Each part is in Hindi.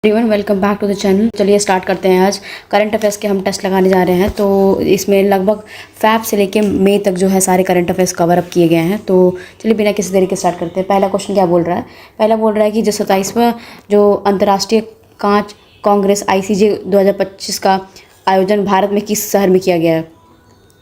Everyone, welcome back to the channel. चलिए स्टार्ट करते हैं। आज करंट अफेयर्स के हम टेस्ट लगाने जा रहे हैं। तो इसमें लगभग फैब से लेके मई तक जो है सारे करंट अफेयर्स कवर अप किए गए हैं। तो चलिए बिना किसी देरी के स्टार्ट करते हैं। पहला क्वेश्चन क्या बोल रहा है? पहला बोल रहा है कि जो 27वां जो अंतर्राष्ट्रीय कांच कांग्रेस ICJ 2025 का आयोजन भारत में किस शहर में किया गया है?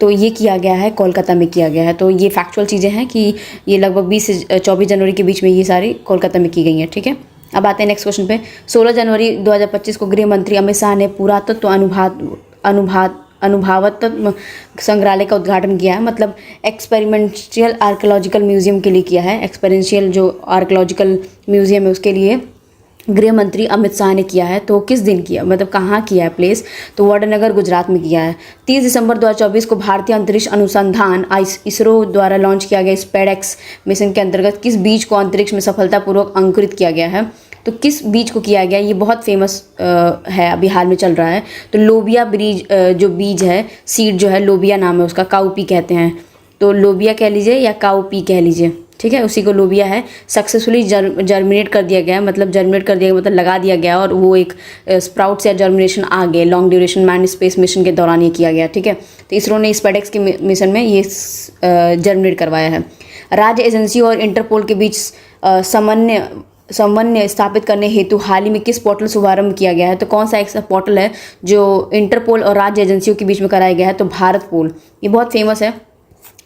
तो ये किया गया है कोलकाता में किया गया है। तो ये फैक्चुअल चीज़ें हैं कि ये लगभग 20 से 24 जनवरी के बीच में ये सारी कोलकाता में की गई हैं। ठीक है, अब आते हैं नेक्स्ट क्वेश्चन पे। 16 जनवरी 2025 को गृह मंत्री अमित शाह ने पुरातत्व अनुभावत्व संग्रहालय का उद्घाटन किया है। मतलब एक्सपेरिमेंशियल आर्कियोलॉजिकल म्यूजियम के लिए किया है। एक्सपेरिमेंशियल जो आर्कियोलॉजिकल म्यूजियम है उसके लिए गृह मंत्री अमित शाह ने किया है। तो किस दिन किया, मतलब कहाँ किया है प्लेस? तो वडनगर गुजरात में किया है। 30 दिसंबर 2024 को भारतीय अंतरिक्ष अनुसंधान ISRO द्वारा लॉन्च किया गया स्पेडएक्स मिशन के अंतर्गत किस बीज को अंतरिक्ष में सफलतापूर्वक अंकुरित किया गया है? तो किस बीज को किया गया? ये बहुत फेमस है, अभी हाल में चल रहा है। तो लोबिया जो बीज है, सीड जो है, लोबिया नाम है उसका, काउपी कहते हैं। तो लोबिया कह लीजिए या काउपी कह लीजिए, ठीक है, उसी को लोबिया है। सक्सेसफुली जर्मिनेट कर दिया गया, मतलब जर्मिनेट कर दिया गया मतलब लगा दिया गया और वो एक स्प्राउट या जर्मिनेशन आ गए। Long duration man space mission के दौरान ये किया गया। ठीक है, तो इसरो ने स्पेडएक्स के मिशन में ये जर्मिनेट करवाया है। राज्य एजेंसी और इंटरपोल के बीच समन्वय स्थापित करने हेतु हाल ही में किस पोर्टल शुभारंभ किया गया है? तो कौन सा एक पोर्टल है जो इंटरपोल और राज्य एजेंसियों के बीच में कराया गया है? तो भारत पोल, ये बहुत फेमस है।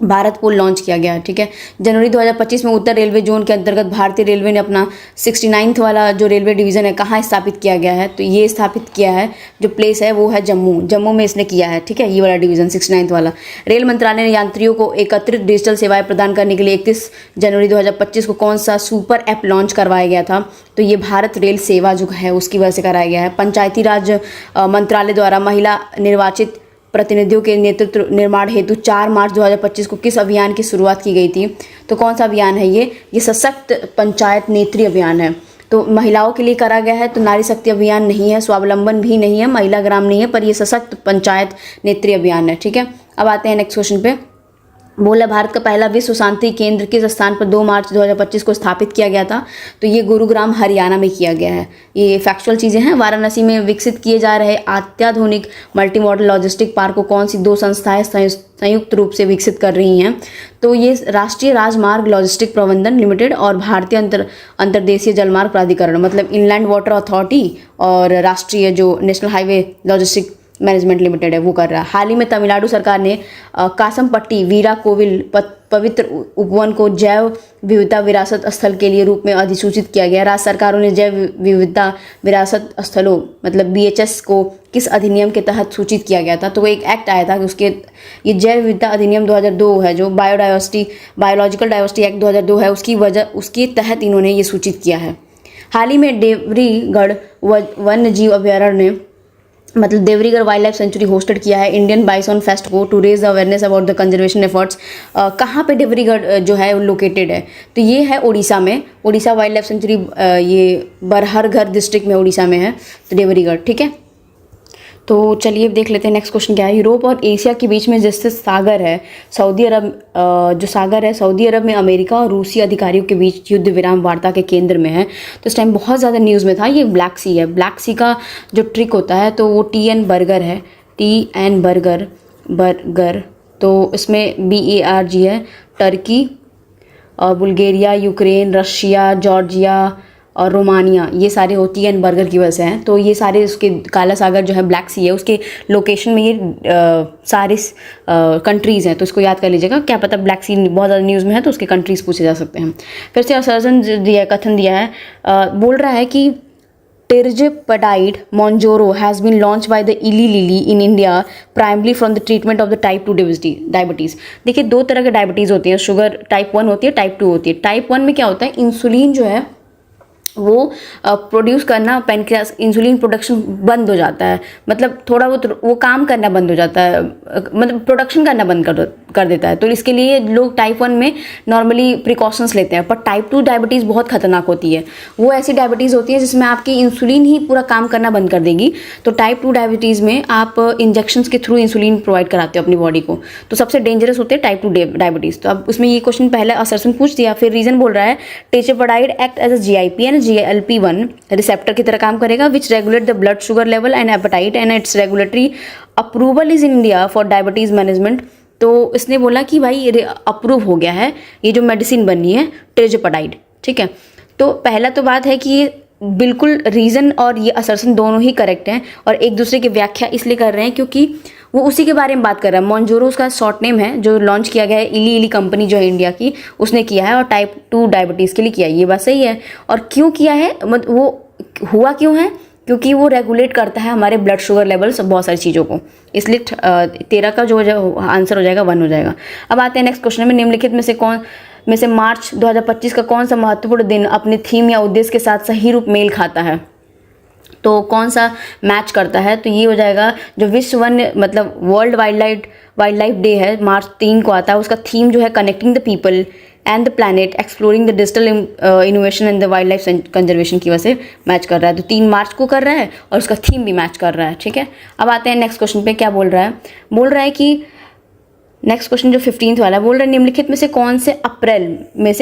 भारत पोल लॉन्च किया गया है। ठीक है, जनवरी 2025 में उत्तर रेलवे जोन के अंतर्गत भारतीय रेलवे ने अपना 69वां वाला जो रेलवे डिवीज़न है कहाँ स्थापित किया गया है? तो ये स्थापित किया है, जो प्लेस है वो है जम्मू में इसने किया है। ठीक है, ये वाला डिवीज़न 69वां वाला। रेल मंत्रालय ने यात्रियों को एकत्रित डिजिटल सेवाएं प्रदान करने के लिए 31 जनवरी 2025 को कौन सा सुपर ऐप लॉन्च करवाया गया था? तो ये भारत रेल सेवा जो है उसकी वजह से कराया गया है। पंचायती राज मंत्रालय द्वारा महिला निर्वाचित प्रतिनिधियों के नेतृत्व निर्माण हेतु 4 मार्च 2025 को किस अभियान की शुरुआत की गई थी? तो कौन सा अभियान है ये सशक्त पंचायत नेत्री अभियान है। तो महिलाओं के लिए करा गया है। तो नारी शक्ति अभियान नहीं है, स्वावलंबन भी नहीं है, महिला ग्राम नहीं है, पर ये सशक्त पंचायत नेत्री अभियान है। ठीक है, अब आते हैं नेक्स्ट क्वेश्चन पे। बोला भारत का पहला विश्व शांति केंद्र किस स्थान पर 2 मार्च 2025 को स्थापित किया गया था? तो ये गुरुग्राम हरियाणा में किया गया है। ये फैक्चुअल चीज़ें हैं। वाराणसी में विकसित किए जा रहे अत्याधुनिक मल्टी मॉडल लॉजिस्टिक पार्क को कौन सी 2 संस्थाएं संयुक्त रूप से विकसित कर रही हैं? तो ये राष्ट्रीय राजमार्ग लॉजिस्टिक प्रबंधन लिमिटेड और भारतीय अंतर्देशीय जलमार्ग प्राधिकरण, मतलब इनलैंड वाटर अथॉरिटी और राष्ट्रीय जो national highway logistic management limited है वो कर रहा है। हाल ही में तमिलनाडु सरकार ने कासमपट्टी वीरा कोविल पवित्र उपवन को जैव विविधता विरासत स्थल के लिए रूप में अधिसूचित किया गया। राज्य सरकारों ने जैव विविधता विरासत स्थलों मतलब BHS को किस अधिनियम के तहत सूचित किया गया था? तो एक एक्ट आया था कि उसके ये जैव विविधता अधिनियम 2002 है, जो बायोलॉजिकल डाइवर्सिटी एक्ट 2002 है, उसके तहत इन्होंने ये सूचित किया है। हाल ही में देवरीगढ़ वन्य जीव अभयारण्य मतलब Devrigarh wildlife sanctuary hosted किया है इंडियन बाइसॉन फेस्ट को to raise the awareness about the conservation efforts. कहाँ पे देवरीगढ़ जो है वो लोकेटेड है? तो ये है उड़ीसा में। उड़ीसा वाइल्ड लाइफ सेंचुरी ये बरहरघर डिस्ट्रिक्ट में उड़ीसा में है, तो देवरीगढ़। ठीक है, तो चलिए देख लेते हैं नेक्स्ट क्वेश्चन क्या है। यूरोप और एशिया के बीच में जिससे सागर है सऊदी अरब, जो सागर है सऊदी अरब में अमेरिका और रूसी अधिकारियों के बीच युद्ध विराम वार्ता के केंद्र में है। तो इस टाइम बहुत ज़्यादा न्यूज़ में था। ये ब्लैक सी है। ब्लैक सी का जो ट्रिक होता है तो वो TN बर्गर है, TN बर्गर। तो इसमें BARG है। टर्की और बुल्गारिया, यूक्रेन, रशिया, जॉर्जिया और रोमानिया, ये सारे TN बर्गर की वजह से हैं। तो ये सारे उसके काला सागर जो है ब्लैक सी है उसके लोकेशन में ये सारे कंट्रीज़ हैं। तो इसको याद कर लीजिएगा। क्या पता ब्लैक सी बहुत ज़्यादा न्यूज़ में है तो उसके कंट्रीज़ पूछे जा सकते हैं। फिर से सर्जन कथन दिया है, बोल रहा है कि tirzepatide Mounjaro has been launch by the Eli Lilly in India primarily from the treatment of the type 2 diabetes. देखिए 2 तरह के डायबिटीज़ होती हैं, शुगर टाइप 1 होती है, टाइप 2 होती है। टाइप 1 में क्या होता है, इंसुलिन जो है वो प्रोड्यूस करना, पैनक्रियास इंसुलिन प्रोडक्शन बंद हो जाता है, मतलब थोड़ा वो काम करना बंद हो जाता है, मतलब प्रोडक्शन करना बंद कर देता है। तो इसके लिए लोग टाइप 1 में नॉर्मली प्रिकॉशंस लेते हैं। पर टाइप 2 डायबिटीज़ बहुत खतरनाक होती है। वो ऐसी डायबिटीज़ होती है जिसमें आपकी इंसुलिन ही पूरा काम करना बंद कर देगी। तो टाइप 2 डायबिटीज़ में आप इंजेक्शंस के थ्रू इंसुलिन प्रोवाइड कराते हो अपनी बॉडी को, तो सबसे डेंजरस होते हैं टाइप 2 डायबिटीज़। तो अब उसमें ये क्वेश्चन पहले असर्शन पूछ दिया, फिर रीज़न बोल रहा है tirzepatide act as a GIP GLP-1 receptor की तरह काम करेगा, which regulate the blood sugar level and appetite and its regulatory approval is in India for diabetes management. तो इसने बोला कि भाई अप्रूव हो गया है ये जो मेडिसिन बनी है टिrzepatide, ठीक है। तो पहला तो बात है कि ये बिल्कुल रीज़न और ये असर्शन दोनों ही करेक्ट हैं और एक दूसरे की व्याख्या इसलिए कर रहे हैं क्योंकि वो उसी के बारे में बात कर रहा है। मॉन्जोरो उसका शॉर्ट नेम है, जो लॉन्च किया गया है इली कंपनी जो है इंडिया की, उसने किया है और टाइप 2 डायबिटीज़ के लिए किया है। ये बात सही है। और क्यों किया है, मतलब वो हुआ क्यों है, क्योंकि वो रेगुलेट करता है हमारे ब्लड शुगर लेवल्स, बहुत सारी चीज़ों को। इसलिए 13 का जो आंसर हो जाएगा 1 हो जाएगा। अब आते हैं नेक्स्ट क्वेश्चन में, निम्नलिखित में से मार्च 2025 का कौन सा महत्वपूर्ण दिन अपने थीम या उद्देश्य के साथ सही रूप मेल खाता है? तो कौन सा मैच करता है? तो ये हो जाएगा जो विश्व वन्य मतलब वर्ल्ड वाइल्ड लाइफ डे है, मार्च 3 को आता है। उसका थीम जो है connecting the people and the planet exploring the digital innovation and the wild life conservation की वजह से मैच कर रहा है। तो 3 मार्च को कर रहा है और उसका थीम भी मैच कर रहा है, ठीक है। अब आते हैं नेक्स्ट क्वेश्चन पे। क्या बोल रहा है कि नेक्स्ट क्वेश्चन जो 15th वाला बोल रहा है, निम्नलिखित में से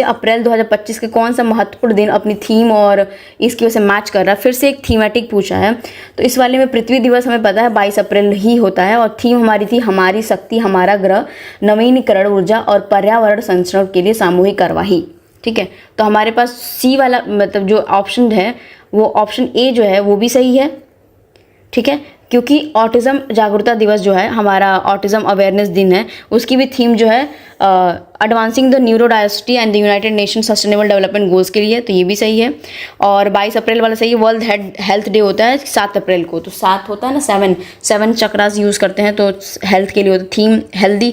अप्रैल 2025 के कौन सा महत्वपूर्ण दिन अपनी थीम और इसकी वजह से मैच कर रहा है? फिर से एक थीमेटिक पूछा है। तो इस वाले में पृथ्वी दिवस हमें पता है 22 अप्रैल ही होता है और थीम हमारी थी हमारी शक्ति हमारा ग्रह, नवीनीकरण ऊर्जा और पर्यावरण संरक्षण के लिए सामूहिक कार्यवाही, ठीक है। तो हमारे पास सी वाला मतलब जो ऑप्शन है वो ऑप्शन ए जो है वो भी सही है, ठीक है, क्योंकि ऑटिज़म जागरूकता दिवस जो है हमारा ऑटिज़म अवेयरनेस दिन है, उसकी भी थीम जो है advancing the neurodiversity and the United nation sustainable development goals के लिए, तो ये भी सही है। और 22 अप्रैल वाला सही है। वर्ल्ड हेल्थ डे होता है 7 अप्रैल को, तो 7 होता है ना, 7 चक्रास यूज़ करते हैं तो हेल्थ के लिए होता है। Theme healthy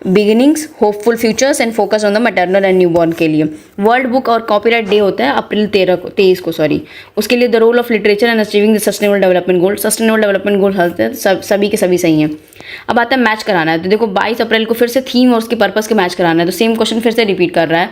beginnings hopeful futures and focus on the maternal and newborn के लिए। वर्ल्ड बुक और कॉपीराइट डे होता है अप्रैल 23 को, उसके लिए the role of literature and achieving the sustainable development goal. Sustainable development goal health है, सभी के सभी सही हैं। अब आता है मैच कराना है। तो देखो 22 अप्रैल को फिर से थीम और उसके पर्पस के मैच कराना है, तो सेम क्वेश्चन फिर से रिपीट कर रहा है।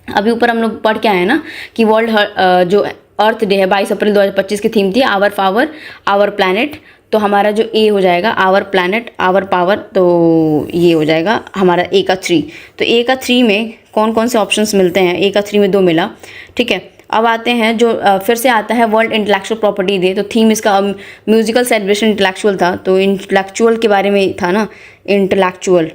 अभी ऊपर हम लोग पढ़ के आए हैं ना कि वर्ल्ड जो अर्थ डे है 22 अप्रैल 2025 की थीम थी आवर पावर आवर प्लैनेट। तो हमारा जो ए हो जाएगा आवर प्लैनेट आवर पावर, तो ये हो जाएगा हमारा ए का 3। तो ए का 3 में कौन कौन से ऑप्शंस मिलते हैं? ए का 3 में 2 मिला, ठीक है। अब आते हैं जो फिर से आता है वर्ल्ड इंटेलेक्चुअल प्रॉपर्टी डे। तो थीम इसका म्यूजिकल सेलिब्रेशन इंटेलेक्चुअल था, तो इंटेलेक्चुअल के बारे में था ना, इंटेलेक्चुअल।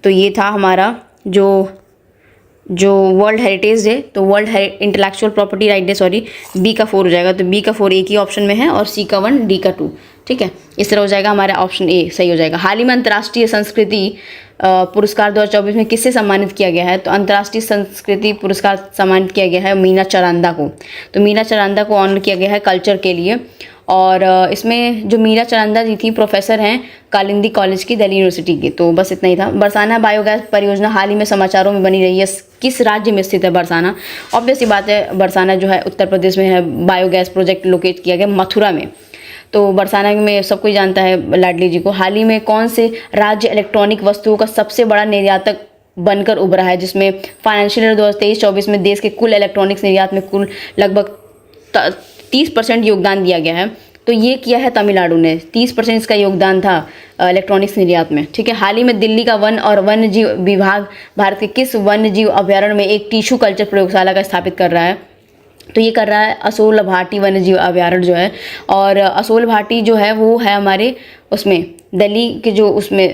तो ये था हमारा जो वर्ल्ड हेरिटेज डे, तो world intellectual property right day, बी का 4 हो जाएगा। तो बी का 4 एक ही ऑप्शन में है और सी का 1 डी का 2, ठीक है। इस तरह हो जाएगा हमारा ऑप्शन ए सही हो जाएगा। हाल ही में अंतर्राष्ट्रीय संस्कृति पुरस्कार 2024 में किससे सम्मानित किया गया है? तो अंतर्राष्ट्रीय संस्कृति पुरस्कार सम्मानित किया गया है मीना चरांदा को। तो मीना चरांदा को ऑनर किया गया है कल्चर के लिए। और इसमें जो मीरा चरांदा जी थी प्रोफेसर हैं कालिंदी कॉलेज की, दिल्ली यूनिवर्सिटी की। तो बस इतना ही था। बरसाना बायोगैस परियोजना हाल ही में समाचारों में बनी रही है, किस राज्य में स्थित है बरसाना? ऑब्वियस सी बात है, बरसाना जो है उत्तर प्रदेश में है। बायोगैस प्रोजेक्ट लोकेट किया गया मथुरा में। तो बरसाना में सब कोई जानता है लाडली जी को। हाल ही में कौन से राज्य इलेक्ट्रॉनिक वस्तुओं का सबसे बड़ा निर्यातक बनकर उभरा है, जिसमें फाइनेंशियल ईयर 2023-24 में देश के कुल इलेक्ट्रॉनिक्स निर्यात में कुल लगभग 30% योगदान दिया गया है? तो ये किया है तमिलनाडु ने, 30% इसका योगदान था इलेक्ट्रॉनिक्स निर्यात में, ठीक है। हाल ही में दिल्ली का वन और वन्य जीव विभाग भारत के किस वन्य जीव अभ्यारण्य में एक टिश्यू कल्चर प्रयोगशाला का स्थापित कर रहा है? तो ये कर रहा है असोल भाटी वन्य जीव अभ्यारण्य जो है। और असोल भाटी जो है वो है हमारे उसमें दिल्ली के जो उसमें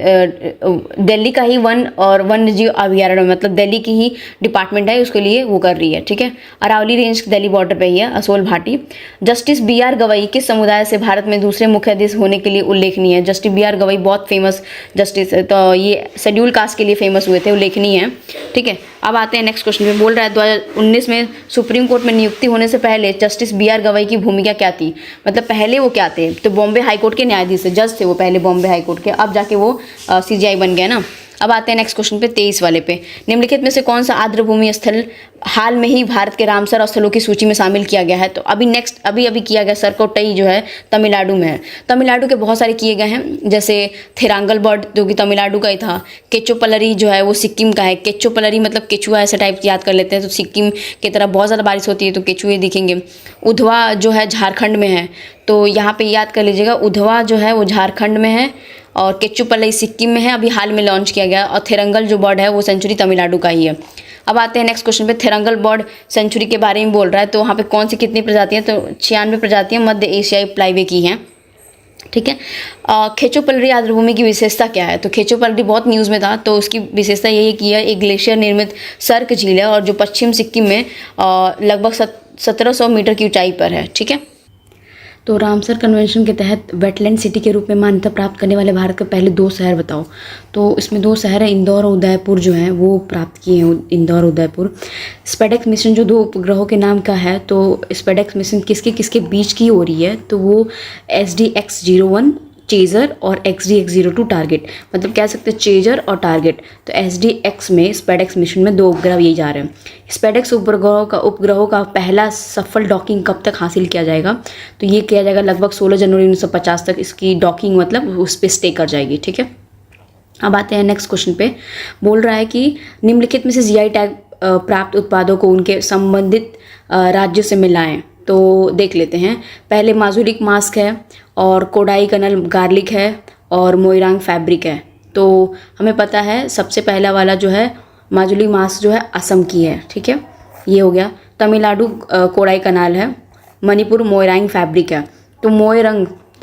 दिल्ली का ही वन और वन्य जीव अभ्यारण्य, मतलब दिल्ली की ही डिपार्टमेंट है, उसके लिए वो कर रही है, ठीक है। अरावली रेंज दिल्ली बॉर्डर पे ही है असोल भाटी। जस्टिस BR गवई किस समुदाय से भारत में दूसरे मुख्य न्यायाधीश होने के लिए उल्लेखनीय है? जस्टिस BR गवई बहुत फेमस जस्टिस है, तो ये शेड्यूल कास्ट के लिए फेमस हुए थे, उल्लेखनीय है, ठीक है। अब आते हैं नेक्स्ट क्वेश्चन में। बोल रहा है 2019 में सुप्रीम कोर्ट में नियुक्ति होने से पहले जस्टिस BR गवई की भूमिका क्या थी? मतलब पहले वो क्या थे? तो बॉम्बे हाईकोर्ट के न्यायाधीश जज थे वो पहले, बॉम्बे हाईकोर्ट के। अब जाके वो CGI बन गया ना। अब आते हैं नेक्स्ट क्वेश्चन पे 23 वाले पे। निम्नलिखित में से कौन सा आर्द्रभूमि स्थल हाल में ही भारत के रामसर स्थलों की सूची में शामिल किया गया है? तो अभी किया गया सरकोटई जो है तमिलनाडु में है। तमिलनाडु के बहुत सारे किए गए हैं, जैसे थिरांगल बर्ड जो कि तमिलनाडु का ही था। केचोपलरी जो है वो सिक्किम का है। केचोपलरी मतलब केचुआ ऐसे टाइप याद कर लेते हैं, तो सिक्किम की तरफ बहुत ज़्यादा बारिश होती है तो केचुए दिखेंगे। उधवा जो है झारखंड में है, तो यहाँ पे याद कर लीजिएगा, उधवा जो है वो झारखंड में है और केचुपलई सिक्किम में है, अभी हाल में लॉन्च किया गया। और थिरंगल जो बर्ड है वो सेंचुरी तमिलनाडु का ही है। अब आते हैं नेक्स्ट क्वेश्चन पे। थिरंगल बर्ड सेंचुरी के बारे में बोल रहा है, तो वहाँ पे कौन सी कितनी प्रजातियाँ, तो 96 प्रजातियाँ मध्य एशियाई प्लाईवे की हैं, ठीक है। खेचोपल्ली आर्द्रभूमि की विशेषता क्या है, तो खेचोपल्ली बहुत न्यूज़ में था, तो उसकी विशेषता यही कि यह एक ग्लेशियर निर्मित सर्क झील है और जो पश्चिम सिक्किम में लगभग 1700 मीटर की ऊंचाई पर है, ठीक है। तो रामसर कन्वेंशन के तहत वेटलैंड सिटी के रूप में मान्यता प्राप्त करने वाले भारत के पहले 2 शहर बताओ। तो इसमें 2 शहर हैं, इंदौर और उदयपुर जो हैं वो प्राप्त किए हैं, इंदौर और उदयपुर। स्पेडेक्स मिशन जो 2 उपग्रहों के नाम का है, तो स्पेडेक्स मिशन किसके किसके बीच की हो रही है, तो वो SDX-01 चेजर और XDX-02 टारगेट, मतलब कह सकते हैं चेजर और टारगेट। तो SDX में स्पेडेक्स मिशन में 2 उपग्रह ये जा रहे हैं। स्पेडेक्स उपग्रहों का पहला सफल डॉकिंग कब तक हासिल किया जाएगा, तो ये किया जाएगा लगभग 16 जनवरी 1950 तक इसकी डॉकिंग मतलब उस पर स्टे कर जाएगी, ठीक है। अब आते हैं नेक्स्ट क्वेश्चन पे। बोल रहा है कि निम्नलिखित में से GI टैग प्राप्त उत्पादों को उनके संबंधित राज्यों से मिलाएं। तो देख लेते हैं। पहले माजुलिक मास्क है और कोडाई कनल गार्लिक है और मोइरांग फैब्रिक है। तो हमें पता है सबसे पहला वाला जो है माजुली मास्क जो है असम की है, ठीक है, ये हो गया। तमिलनाडु कोडाई कनाल है, मणिपुर मोइरांग फैब्रिक है। तो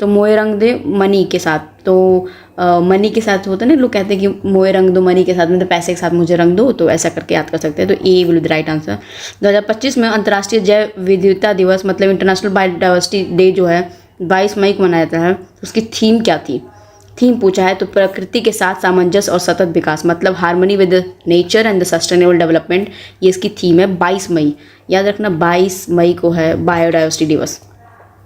मोइरंग दे मनी के साथ, तो मनी के साथ होता है ना, लोग कहते हैं कि मोए रंग दो मनी के साथ, मतलब पैसे के साथ मुझे रंग दो, तो ऐसा करके याद कर सकते हैं। तो A will be the right answer. 2025 में अंतर्राष्ट्रीय जैव विविधता दिवस मतलब इंटरनेशनल बायोडाइवर्सिटी डे जो है 22 मई को मनाया जाता है। उसकी थीम क्या थी, थीम पूछा है तो प्रकृति के साथ सामंजस्य और सतत विकास, मतलब harmony with nature and the sustainable development, ये इसकी थीम है। 22 मई याद रखना, 22 मई को है बायोडाइवर्सिटी दिवस।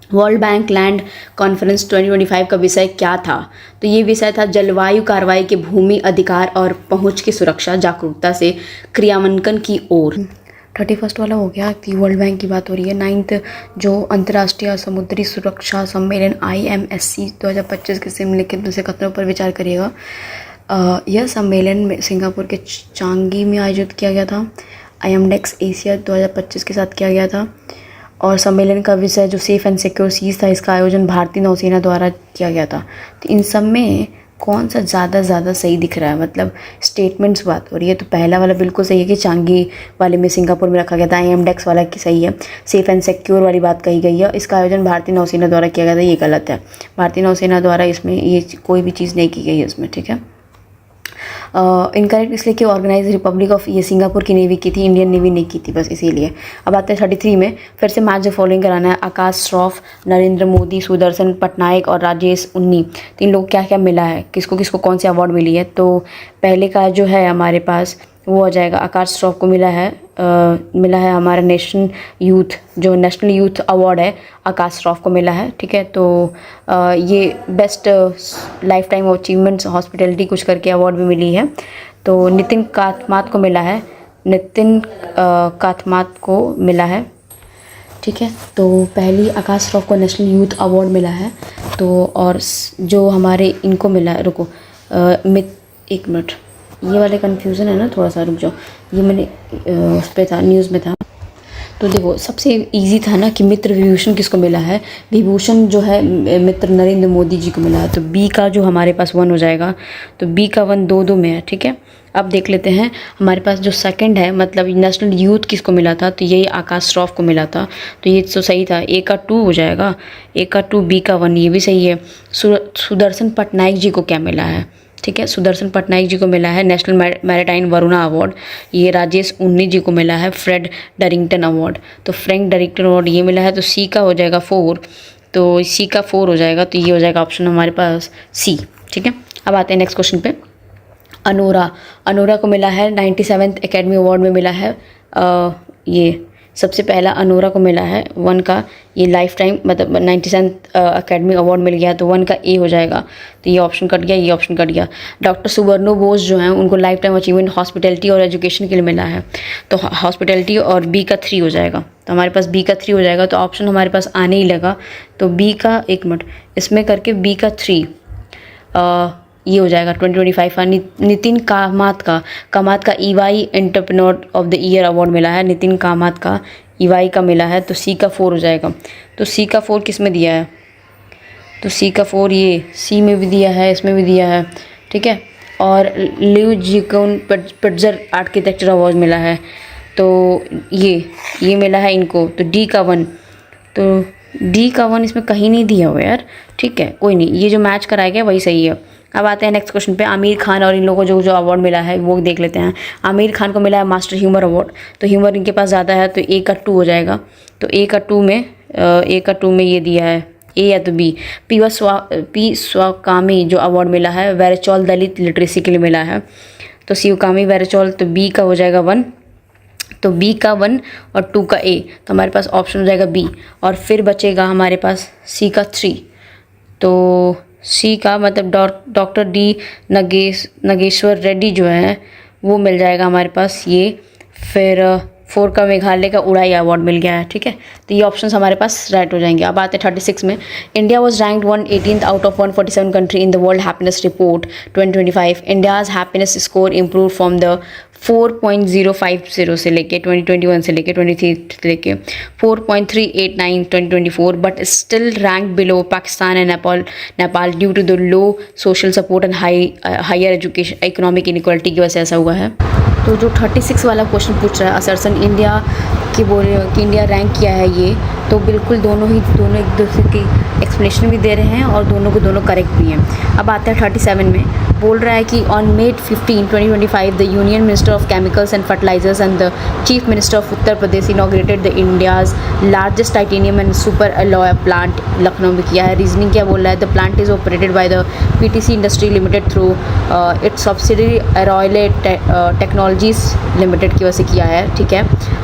वर्ल्ड बैंक लैंड कॉन्फ्रेंस 2025 का विषय क्या था, तो ये विषय था जलवायु कार्रवाई के भूमि अधिकार और पहुंच की सुरक्षा जागरूकता से क्रियान्वयन की ओर। 31 वाला हो गया कि वर्ल्ड बैंक की बात हो रही है। 9th जो अंतर्राष्ट्रीय समुद्री सुरक्षा सम्मेलन IMSC 2025 के निम्नलिखित से कथनों पर विचार करिएगा। यह सम्मेलन में सिंगापुर के चांगी में आयोजित किया गया था। IMDEX एशिया 2025 के साथ किया गया था और सम्मेलन का विषय जो सेफ एंड सिक्योर सीज था, इसका आयोजन भारतीय नौसेना द्वारा किया गया था। तो इन सब में कौन सा ज़्यादा सही दिख रहा है, मतलब स्टेटमेंट्स बात हो रही है, तो पहला वाला बिल्कुल सही है कि चांगी वाले में सिंगापुर में रखा गया था। IMDEX वाला की सही है, सेफ एंड सिक्योर वाली बात कही गई है। इसका आयोजन भारतीय नौसेना द्वारा किया गया था, ये गलत है। भारतीय नौसेना द्वारा इसमें ये कोई भी चीज़ नहीं की गई है इसमें, ठीक है। इनकरेक्ट इसलिए कि ऑर्गेनाइज रिपब्लिक ऑफ ये सिंगापुर की नेवी की थी, इंडियन नेवी नहीं की थी, बस इसीलिए। अब आते हैं 33 में, फिर से मैच द फॉलोइंग कराना है। आकाश श्रॉफ, नरेंद्र मोदी, सुदर्शन पटनायक और राजेश उन्नी, तीन लोग क्या क्या मिला है, किसको किसको कौन सी अवार्ड मिली है। तो पहले का जो है हमारे पास वो आ जाएगा, आकाश श्रॉफ को मिला है हमारा नेशनल यूथ अवार्ड है, आकाश श्रॉफ को मिला है, ठीक है। तो ये best life time achievements hospitality कुछ करके अवार्ड भी मिली है। तो नितिन काथमात को मिला है, ठीक है। तो पहली आकाश श्रॉफ को नेशनल यूथ अवार्ड मिला है। तो और जो हमारे इनको मिला है, रुको एक मिनट, ये वाले कन्फ्यूज़न है ना थोड़ा सा, रुक जाओ, ये मैंने उस पर था, न्यूज़ में था। तो देखो सबसे इजी था ना कि मित्र विभूषण किसको मिला है, विभूषण जो है मित्र नरेंद्र मोदी जी को मिला है। तो बी का जो हमारे पास 1 हो जाएगा, तो बी का 1 2 में है, ठीक है। अब देख लेते हैं हमारे पास जो सेकंड है, मतलब नेशनल यूथ किसको मिला था, तो यही आकाश श्रॉफ को मिला था, तो ये तो सही था। ए का 2 हो जाएगा, ए का 2, बी का 1, ये भी सही है। सुदर्शन पटनायक जी को क्या मिला है, ठीक है, सुदर्शन पटनायक जी को मिला है नेशनल मैरिटाइम वरुणा अवार्ड। ये राजेश उन्नी जी को मिला है फ्रेड डरिंगटन अवार्ड। तो फ्रैंक डरिंगटन अवार्ड ये मिला है, तो सी का हो जाएगा 4, तो सी का 4 हो जाएगा, तो ये हो जाएगा ऑप्शन हमारे पास सी, ठीक है। अब आते हैं नेक्स्ट क्वेश्चन पे। अनोरा को मिला है 97th एकेडमी अवार्ड में मिला है। ये सबसे पहला अनोरा को मिला है 1 का, ये लाइफ टाइम मतलब 97th एकेडमी अवार्ड मिल गया, तो 1 का ए हो जाएगा, तो ये ऑप्शन कट गया, ये ऑप्शन कट गया। डॉक्टर सुबर्णो बोस जो हैं उनको लाइफ टाइम अचीवमेंट हॉस्पिटैलिटी और एजुकेशन के लिए मिला है, तो हॉस्पिटैलिटी और बी का 3 हो जाएगा, तो हमारे पास बी का 3 हो जाएगा, तो ऑप्शन हमारे पास आने ही लगा। तो बी का, एक मिनट, इसमें करके बी का 3 ये हो जाएगा 2025 का। नितिन कामत का EY entrepreneur of the year award मिला है, नितिन कामत का EY का मिला है, तो सी का 4 हो जाएगा। तो सी का 4 किस में दिया है, तो सी का 4 ये सी में भी दिया है, इसमें भी दिया है, ठीक है। और लिव जीकोन प्रिट्जर आर्किटेक्चर अवार्ड मिला है। तो ये मिला है इनको। तो डी का 1, तो डी का 1 इसमें कहीं नहीं दिया हुआ यार, ठीक है कोई नहीं, ये जो मैच कराया गया वही सही है। अब आते हैं नेक्स्ट क्वेश्चन पे। आमिर खान और इन लोगों को जो अवार्ड मिला है वो देख लेते हैं। आमिर खान को मिला है मास्टर ह्यूमर अवार्ड। तो ह्यूमर इनके पास ज़्यादा है तो ए का 2 हो जाएगा। तो ए का 2 में ये दिया है ए या तो बी। पी स्वाकामी जो अवार्ड मिला है वेरेचौल दलित लिटरेसी के लिए मिला है। तो शिवकामी वेरेचौल, तो बी का हो जाएगा 1। तो बी का 1 और 2 का ए, तो हमारे पास ऑप्शन हो जाएगा बी। और फिर बचेगा हमारे पास सी का 3। तो सी का मतलब डॉक्टर डी नगेश्वर रेड्डी जो है वो मिल जाएगा हमारे पास ये। फिर 4 का मेघालय का उड़ाई अवार्ड मिल गया है, ठीक है। तो ये ऑप्शंस हमारे पास राइट हो जाएंगे। अब आते हैं 36 में। India was ranked 118th out of 147 country in the world happiness report 2025। India's happiness score improve from the 4.050 से लेके 2021 से लेके 23 से लेके 4.389 2024, but still rank below Pakistan and Nepal due to the low social support and higher education economic inequality की वजह से ऐसा हुआ है। तो जो 36 वाला क्वेश्चन पूछ रहा है असरसन इंडिया की बोल रहे हो कि इंडिया रैंक किया है ये, तो बिल्कुल दोनों एक दूसरे की एक्सप्लेनेशन भी दे रहे हैं और दोनों करेक्ट भी हैं। अब आते हैं 37 में। बोल रहा है कि on May 15, 2025 the union minister of chemicals and fertilizers and the chief minister of Uttar Pradesh inaugurated the India's largest titanium and super alloy plant Lucknow में किया है। रीजनिंग क्या बोल रहा है? The plant is operated by the PTC industry limited through its subsidiary Aeroalloy technologies limited की वजह से किया है, ठीक है।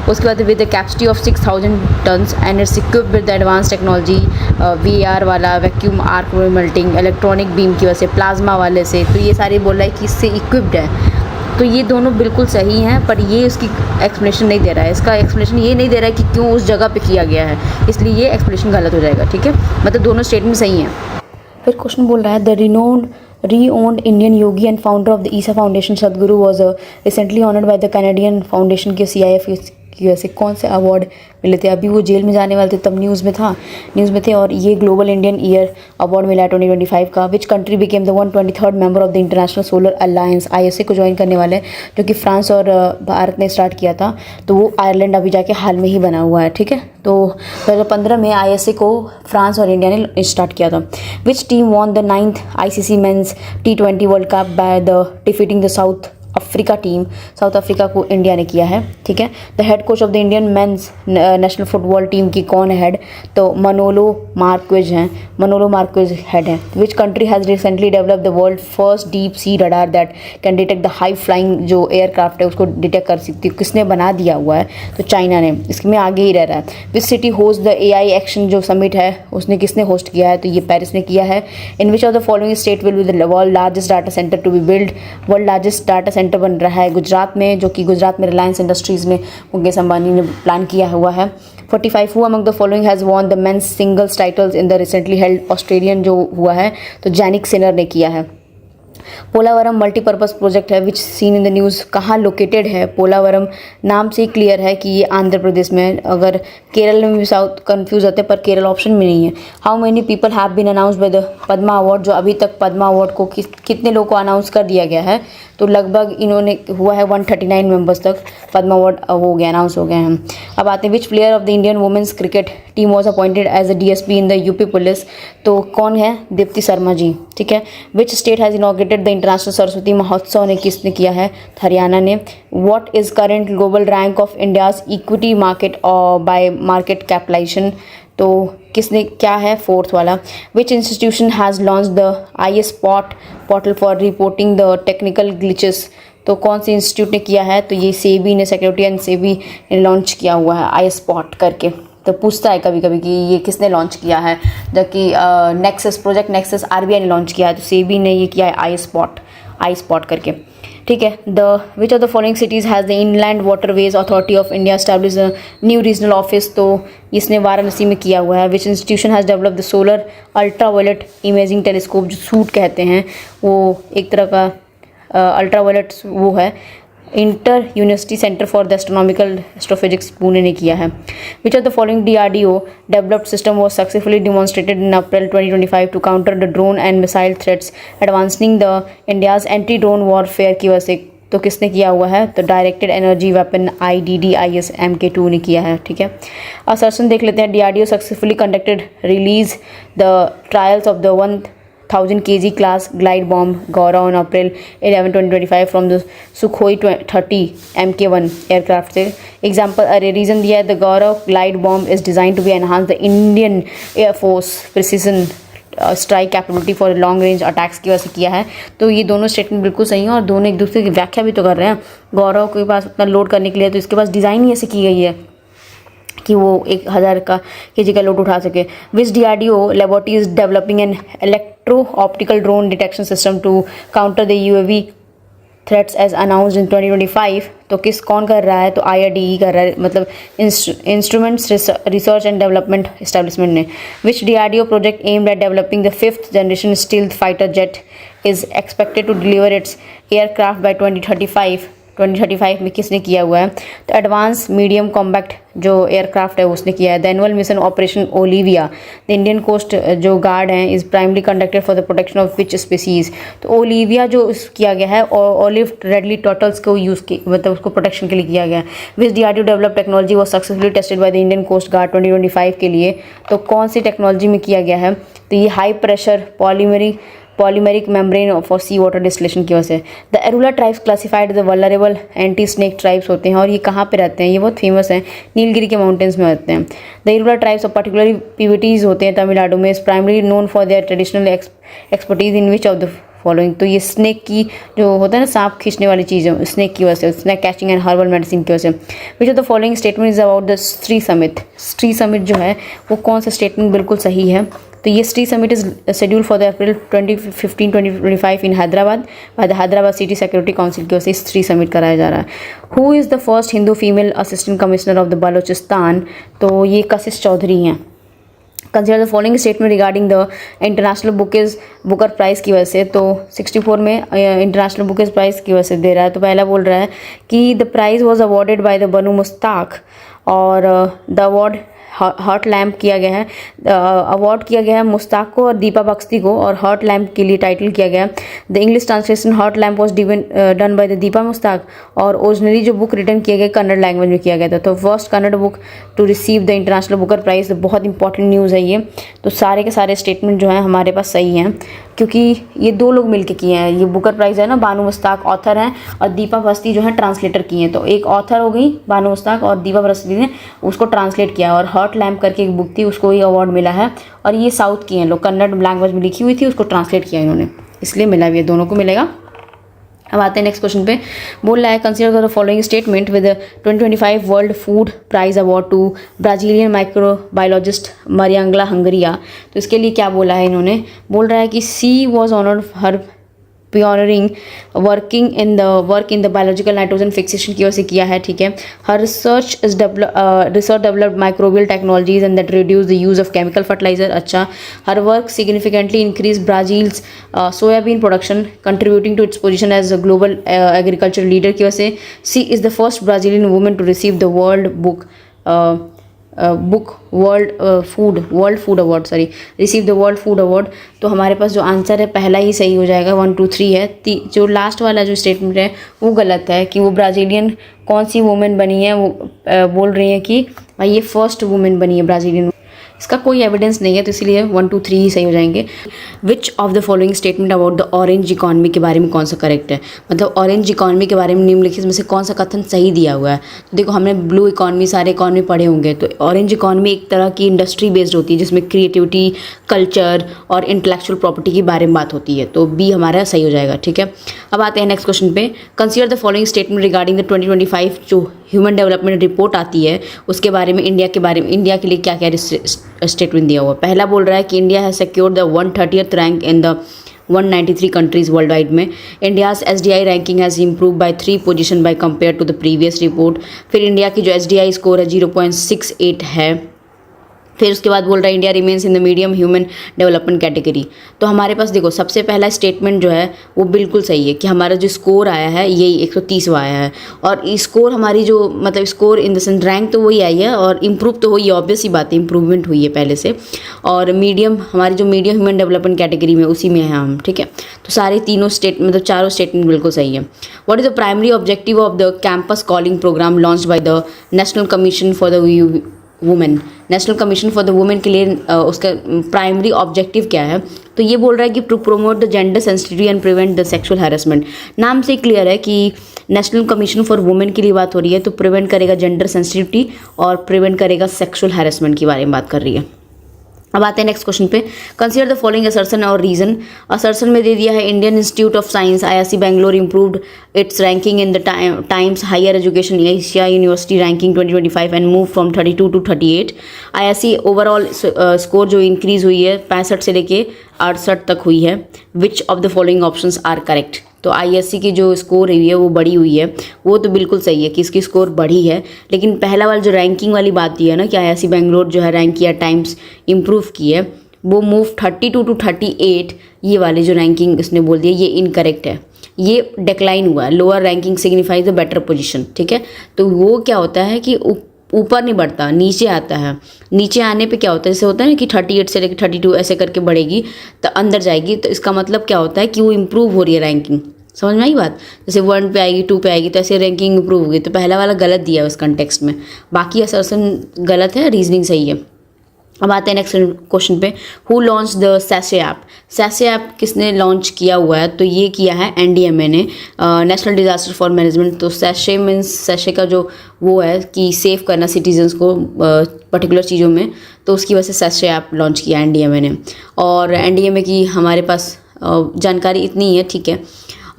उसके बाद with the capacity of 6000 tons and it's equipped with the advance technology VAR वाला vacuum arc melting electronic beam की वजह से प्लाज्मा वाले से। तो ये सारे बोल रहा है कि इससे इक्विप्ड है। तो ये दोनों बिल्कुल सही हैं, पर ये उसकी एक्सप्लेनेशन नहीं दे रहा है। इसका एक्सप्लेनेशन ये नहीं दे रहा है कि क्यों उस जगह पे किया गया है, इसलिए ये एक्सप्लेनेशन गलत हो जाएगा, ठीक है। मतलब दोनों स्टेटमेंट सही हैं। फिर क्वेश्चन बोल रहा है the renowned Indian yogi and founder of the ESA Foundation Sadhguru was recently honored by the Canadian Foundation के CIF की वजह से कौन से अवार्ड मिले थे? अभी वो जेल में जाने वाले थे तब न्यूज़ में थे और ये ग्लोबल इंडियन ईयर अवार्ड मिला 2025 का। Which country became the 123rd member of the international solar alliance? ISA को ज्वाइन करने वाले जो कि फ्रांस और भारत ने स्टार्ट किया था, तो वो आयरलैंड अभी जाके हाल में ही बना हुआ है, ठीक है। तो 2015 में ISA को फ्रांस और इंडिया ने स्टार्ट किया था। Which team won the 9th ICC men's T20 world cup by the defeating the South Africa को इंडिया ने किया है, ठीक है। The head coach of the Indian men's national football team की कौन है हेड? तो मनोलो मार्क्वेज हेड हैं। Which country has recently develop the world first deep sea radar that can detect the high flying जो एयरक्राफ्ट है उसको डिटेक्ट कर सकती है? किसने बना दिया हुआ है? तो चाइना ने। इसमें आगे ही रह रहा है। Which city host the AI action जो समिट है उसने किसने होस्ट किया है? तो ये पेरिस ने किया है। In which of the following state will be the world largest data centre to be build? World largest data centre बन रहा है गुजरात में, जो कि गुजरात में रिलायंस इंडस्ट्रीज़ में मुकेश अंबानी ने प्लान किया हुआ है। 45 who among the following has won the men's singles titles in the recently held Australian जो हुआ है, तो जैनिक सिनर ने किया है। पोलावरम मल्टीपर्पज़ प्रोजेक्ट है विच सीन इन द न्यूज़ कहाँ लोकेटेड है? पोलावरम नाम से ही क्लियर है कि ये आंध्र प्रदेश में है। अगर केरल में भी साउथ कन्फ्यूज़ होते हैं पर केरल ऑप्शन में नहीं है। How many people have been announce by the Padma award? जो अभी तक पद्मा अवार्ड को कितने लोगों को अनाउंस कर दिया गया है? तो लगभग इन्होंने हुआ है 139 मेंबर्स तक पद्मा अवार्ड हो गया अनाउंस हो गए हैं। अब आते हैं which player of the Indian women's cricket team was appointed as a DSP in the UP police? तो कौन है? दीप्ति शर्मा जी, ठीक है। Which state has inaugurated the international Saraswati Mahotsav ने किसने किया है? हरियाणा ने। What is current global rank of India's equity market by market capitalization? तो किसने क्या है? 4th वाला। Which institution has launch the IS portal for reporting the technical glitches? तो कौन से इंस्टीट्यूट ने किया है? तो ये सेबी ने, सिक्योरिटी एंड सेबी ने लॉन्च किया हुआ है IS पोर्ट करके। तो पूछता है कभी कभी कि ये किसने लॉन्च किया है, जबकि प्रोजेक्ट नेक्सस RBI ने लॉन्च किया है, तो सेबी ने ये किया है आई स्पॉट करके, ठीक है। The which of the following cities has the inland waterways authority of India establish new regional office? तो इसने वाराणसी में किया हुआ है। विच institution has develop the solar ultraviolet imaging telescope जो सूट कहते हैं, वो एक तरह का अल्ट्रावायलेट वो है inter university centre for the astronomical astrophysics Pune ने किया है। Which of the following DRDO developed system was successfully demonstrated in April 2025 to counter the drone and missile threats advancing the India's anti drone warfare की वजह से। तो किसने किया हुआ है? तो directed energy weapon IDDIS MK2 ने किया है। ठीक है, असर्शन देख लेते हैं। DRDO successfully conducted release the trials of the 1000 kg class glide bomb Gaurav on April 11, 2025 from the Sukhoi 30 MK1 aircraft से एग्जाम्पल अरे रीज़न दिया है। The Gaurav glide bomb is design to be enhance the Indian air force precision strike capability for long range attacks की वजह से किया है। तो ये दोनों स्टेटमेंट बिल्कुल सही हैं और दोनों एक दूसरे की व्याख्या भी तो कर रहे हैं। गौरव के पास अपना लोड करने के लिए तो इसके पास डिज़ाइन ही ऐसे की गई है कि वो 1000 kg का लोड उठा सके। Which DRDO laboratory is developing an electro optical drone detection system to counter the UAV threats as announced in 2025। तो कौन कर रहा है? तो IRDE कर रहा है, मतलब instruments research and development establishment ने। Which DRDO project aimed at developing the 5th generation stealth fighter jet is expected to deliver its aircraft by 2035 में किसने किया हुआ है? तो एडवांस मीडियम कॉम्पैक्ट जो एयरक्राफ्ट है उसने किया है। The annual mission operation Olivia the Indian coast जो गार्ड हैं is primarily conducted for the protection of which species. तो ओलिविया जो किया गया है और ऑलिव रेडली टर्टल्स को यूज़ की, मतलब उसको प्रोटेक्शन के लिए किया गया है। Which DRDO develop technology was successfully tested by the Indian coast guard 2025 के लिए। तो कौन सी टेक्नोलॉजी में किया गया है? तो ये high pressure polymeric membrane for sea water distillation की वजह से। The Irula tribes classified the vulnerable anti snake tribes होते हैं और ये कहाँ पे रहते हैं? ये बहुत फेमस हैं, नीलगिरी के माउंटेन्स में रहते हैं। The Irula tribes of particularly PVTs होते हैं तमिलनाडु में, is primary known for their traditional expertise in which of the following. तो ये स्नेक की जो होता है ना, सांप खींचने वाली चीज़ है, स्नेक की वजह से, snake catching and herbal medicine की वजह से। Which of the following statement is about the Stree summit. Stree summit जो है वो कौन सा स्टेटमेंट बिल्कुल सही है? तो ये Stree summit is schedule for the April 2015-2025 in Hyderabad by the Hyderabad city security council की वजह से स्ट्री समिट कराया जा रहा है। Who is the first Hindu female assistant commissioner of the Balochistan? तो ये कशिश चौधरी हैं। Consider the following statement regarding the international Booker prize की वजह से। तो 64 में इंटरनेशनल बुकर प्राइज़ की वजह से दे रहा है। तो पहला बोल रहा है कि the prize was awarded by the Banu Mushtaq और द अवार्ड हॉट लैम्प किया गया है, अवार्ड किया गया है मुस्ताक को और दीपा बख्शी को, और हॉट लैम्प के लिए टाइटल किया गया है। The English translation heart lamp was done by the Deepa Mushtaq और ओरिजिनली जो बुक रिटर्न किया गया कन्नड़ लैंग्वेज में किया गया था। तो first Kannada book to receive the international Booker prize. बहुत इंपॉर्टेंट न्यूज़ है ये। तो सारे के सारे स्टेटमेंट जो हैं हमारे पास सही हैं क्योंकि ये दो लोग मिलके किए हैं। ये बुकर प्राइज़ है ना, बानू मुस्ताक ऑथर हैं और दीपा बख्शी जो है ट्रांसलेटर की हैं। तो एक ऑथर हो गई बानू मुस्ताक और दीपा बख्शी ने उसको ट्रांसलेट किया। और हॉट लैम्प करके एक बुक थी, उसको ये अवार्ड मिला है और ये साउथ की हैं लोग, कन्नड़ लैंग्वेज में लिखी हुई थी, उसको ट्रांसलेट किया इन्होंने, इसलिए मिला भी है, दोनों को मिलेगा। अब आते हैं नेक्स्ट क्वेश्चन पे। बोल रहा है consider the following statement with 2025 world food prize award to Brazilian microbiologist Mariangela Hungria. तो इसके लिए क्या बोला है इन्होंने? बोल रहा है कि she was honoured her pioneering work in the biological nitrogen fixation की वजह से किया है। ठीक है, her research developed microbial technologies and that reduce the use of chemical fertilizer. अच्छा, her work significantly increase Brazil's soybean production contributing to its position as a global agriculture leader की वजह से। She is the first Brazilian women to receive the world food award receive the world food award. तो हमारे पास जो आंसर है पहला ही सही हो जाएगा, 1 2 3 है। जो लास्ट वाला जो स्टेटमेंट है वो गलत है कि वो ब्राज़ीलियन कौन सी वुमेन बनी है, वो बोल रही है कि भाई ये फर्स्ट वुमेन बनी है ब्राज़ीलियन। इसका कोई एविडेंस नहीं है तो इसीलिए 1 2 3 ही सही हो जाएंगे। विच of the following statement about the orange economy के बारे में कौन सा करेक्ट है? मतलब ऑरेंज इकॉनमी के बारे में निम्नलिखित में से कौन सा कथन सही दिया हुआ है? तो देखो, हमने ब्लू इकॉनमी सारे इकॉनमी पढ़े होंगे। तो ऑरेंज इकॉनमी एक तरह की इंडस्ट्री बेस्ड होती है जिसमें क्रिएटिविटी, कल्चर और इंटेलेक्चुअल प्रॉपर्टी के बारे में बात होती है। तो बी हमारा सही हो जाएगा। ठीक है, अब आते हैं नेक्स्ट क्वेश्चन पे। Consider the following statement regarding the 2025 जो ह्यूमन डेवलपमेंट रिपोर्ट आती है उसके बारे में, इंडिया के लिए क्या क्या स्टेटमेंट दिया हुआ। पहला बोल रहा है कि India has secured the 130th rank in the 193 countries worldwide में। India's SDI ranking has improve by 3 position by compare to the previous report. फिर इंडिया की जो SDI स्कोर है 0.68 है। फिर उसके बाद बोल रहा है India remains in the medium human development category. तो हमारे पास देखो सबसे पहला स्टेटमेंट जो है वो बिल्कुल सही है कि हमारा जो स्कोर आया है यही 130वां आया है। और स्कोर हमारी जो मतलब score in the sense rank तो वही आई है और इम्प्रूव तो हुई है, ऑब्वियस ही बात है, इंप्रूवमेंट हुई है पहले से। और मीडियम हमारी जो मीडियम ह्यूमन डेवलपमेंट कैटेगरी में उसी में है हम, ठीक है। तो सारे तीनों मतलब चारों स्टेटमेंट बिल्कुल सही है। What is the primary objective of the campus calling program launch by the national commission for the women. National commission for the women के लिए उसका प्राइमरी ऑब्जेक्टिव क्या है? तो ये बोल रहा है कि to promote the gender sensitivity and prevent the sexual harassment. नाम से क्लियर है कि नेशनल कमीशन फॉर वुमेन के लिए बात हो रही है, तो प्रिवेंट करेगा जेंडर सेंसिटिविटी और प्रिवेंट करेगा सेक्सुअल हैरेसमेंट के बारे में बात कर रही है। अब आते हैं नेक्स्ट क्वेश्चन पे। कंसीडर द फॉलोइंग असर्शन और रीजन। असर्शन में दे दिया है Indian institute of science IISc Bangalore improved its ranking in the Times higher education Asia university ranking 2025 and move from 32 to 38। IISc overall score जो इंक्रीज हुई है 65 से लेके 68 तक हुई है। Which of the following options are correct? तो IISc की जो स्कोर हुई है वो बढ़ी हुई है, वो तो बिल्कुल सही है कि इसकी स्कोर बढ़ी है। लेकिन पहला वाला जो रैंकिंग वाली बात की है ना कि IISc बैंगलोर जो है रैंक किया टाइम्स इम्प्रूव की है, वो मूव 32 to 38 ये वाली जो रैंकिंग इसने बोल दिया ये इनकरेक्ट है, ये डिक्लाइन हुआ है। Lower ranking signifies the better position, ठीक है। तो वो क्या होता है कि ऊपर नहीं बढ़ता, नीचे आता है। नीचे आने पे क्या होता है, जैसे होता है ना कि 38 से लेकर 32 ऐसे करके बढ़ेगी तो अंदर जाएगी, तो इसका मतलब क्या होता है कि वो इम्प्रूव हो रही है रैंकिंग। समझ में आई बात? जैसे 1 पे आएगी 2 पे आएगी तो ऐसे रैंकिंग इम्प्रूव होगी। तो पहला वाला गलत दिया है उस कंटेक्स्ट में, बाकी असर्शन गलत है, रीजनिंग सही है। अब आते हैं नेक्स्ट क्वेश्चन पे। Who launch the sachet app? Sachet app किसने लॉन्च किया हुआ है? तो ये किया है NDMA ने, नेशनल डिजास्टर फॉर मैनेजमेंट। तो सैशे मीन्स सैशे का जो वो है कि सेव करना सिटीजन्स को पर्टिकुलर चीज़ों में, तो उसकी वजह से सैशे ऐप लॉन्च किया NDMA ने। और NDMA की हमारे पास जानकारी इतनी ही है, ठीक है।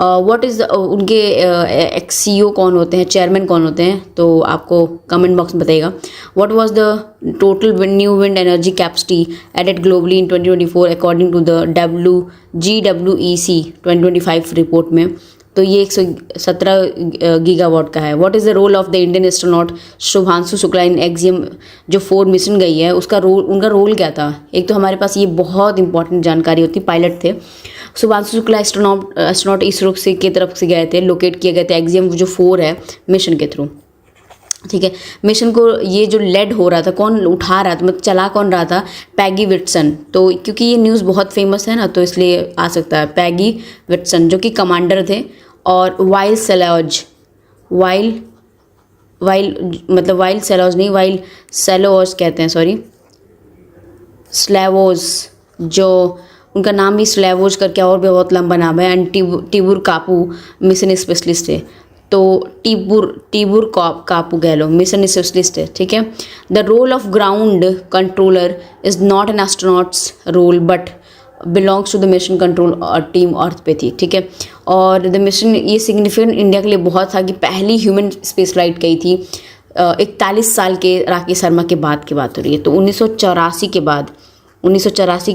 व्हाट इज़ उनके एक्स CEO कौन होते हैं, चेयरमैन कौन होते हैं, तो आपको कमेंट बॉक्स में बताइएगा। What was the total new wind energy capacity added globally in 2024 according to the GWEC 2025 report में? तो ये 117 गीगावाट का है। What is the role of the Indian astronaut Shubhanshu Shukla in Axiom जो 4 मिशन गई है उसका रोल, उनका रोल क्या था? एक तो हमारे पास ये बहुत इंपॉर्टेंट जानकारी होती, पायलट थे। शुभांशु शुक्ला एस्ट्रोनॉट इसरो से की तरफ से गए थे, लोकेट किए गए थे एक्सियम जो 4 है मिशन के थ्रू, ठीक है। मिशन को ये जो लेड हो रहा था, कौन उठा रहा था, मतलब चला कौन रहा था? Peggy Whitson. तो क्योंकि ये न्यूज़ बहुत फेमस है ना, तो इसलिए आ सकता है पैगी विटसन जो कि कमांडर थे। और वाइल सेलोज कहते हैं, सॉरी स्लेवोज, जो उनका नाम भी स्लेवोज करके और भी बहुत लंबा नाम है। एंड टिबुर कापू मिशन स्पेशलिस्ट है, तो टिबुर कापू कह लो, मिशन स्पेशलिस्ट है, ठीक है। The role of ground controller is not an astronauts role but belongs to the mission control और टीम अर्थ पे थी, ठीक है। और द मिशन ये सिग्निफिकेंट इंडिया के लिए बहुत था कि पहली ह्यूमन स्पेस फ्लाइट गई थी 41 साल के राकेश शर्मा के बाद की बात हो रही है। तो 1984 के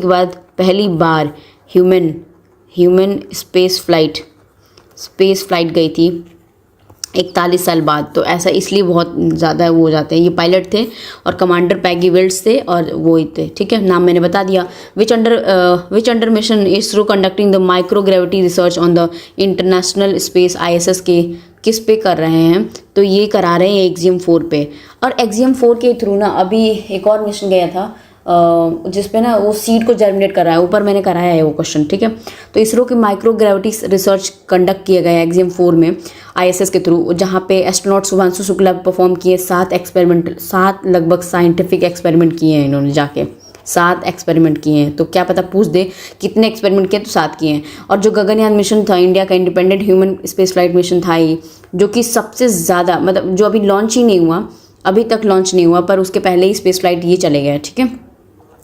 बाद पहली बार ह्यूमन स्पेस फ्लाइट गई थी 41 साल बाद। तो ऐसा इसलिए बहुत ज़्यादा वो हो जाते हैं। ये पायलट थे और कमांडर पैगी विल्ट्स थे और वो ही थे, ठीक है। नाम मैंने बता दिया। Which under mission ISRO conducting the microgravity research on the international space ISS के किस पे कर रहे हैं? तो ये करा रहे हैं एक्सियम 4 पे। और एक्सियम 4 के थ्रू ना अभी एक और मिशन गया था जिसपे ना वो सीड को जर्मिनेट कर रहा है, ऊपर मैंने कराया है वो क्वेश्चन, ठीक है। तो इसरो की माइक्रोग्रेविटी रिसर्च कंडक्ट किया गया है एक्सियम 4 में ISS के थ्रू, जहाँ पे एस्ट्रोनॉट शुभांशु शुक्ला परफॉर्म किए 7 लगभग साइंटिफिक एक्सपेरिमेंट किए हैं इन्होंने, जाके 7 एक्सपेरिमेंट किए हैं। तो क्या पता पूछ दे कितने एक्सपेरिमेंट किए, तो 7 किए हैं। और जो गगनयान मिशन था इंडिया का independent human space flight mission था ये, जो कि सबसे ज़्यादा मतलब जो अभी लॉन्च ही नहीं हुआ, अभी तक लॉन्च नहीं हुआ, पर उसके पहले ही स्पेस फ्लाइट ये चले गए, ठीक है।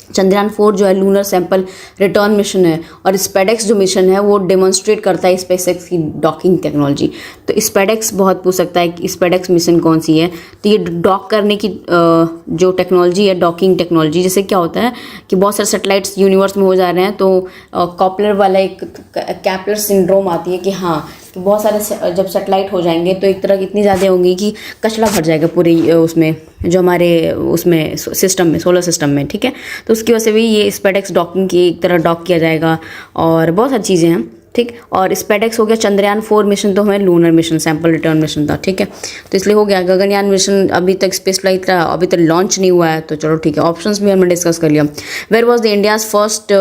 चंद्रयान 4 जो है लूनर सैंपल रिटर्न मिशन है। और स्पेडेक्स जो मिशन है वो डेमोन्स्ट्रेट करता है स्पेसएक्स की डॉकिंग टेक्नोलॉजी। तो स्पेडेक्स बहुत पूछ सकता है कि स्पेडेक्स मिशन कौन सी है। तो ये डॉक करने की जो टेक्नोलॉजी है, डॉकिंग टेक्नोलॉजी, जैसे क्या होता है कि बहुत सारे सैटेलाइट्स यूनिवर्स में हो जा रहे हैं, तो कॉपलर वाला एक कैपलर सिंड्रोम आती है कि हाँ कि बहुत सारे जब सेटेलाइट हो जाएंगे तो एक तरह की इतनी ज़्यादा होंगी कि कचरा भर जाएगा पूरे उसमें, जो हमारे उसमें सिस्टम में, सोलर सिस्टम में, ठीक है। तो उसकी वजह से भी ये स्पेडेक्स डॉकिंग की एक तरह डॉक किया जाएगा और बहुत सारी चीज़ें हैं, ठीक। और स्पेडेक्स हो गया चंद्रयान 4 मिशन, तो हमें lunar mission, sample return mission था, ठीक है। तो इसलिए हो गया। गगनयान मिशन अभी तक स्पेस फ्लाइट का अभी तक लॉन्च नहीं हुआ है, तो चलो ठीक है। ऑप्शंस भी हमने डिस्कस कर लिया। Where was the India's first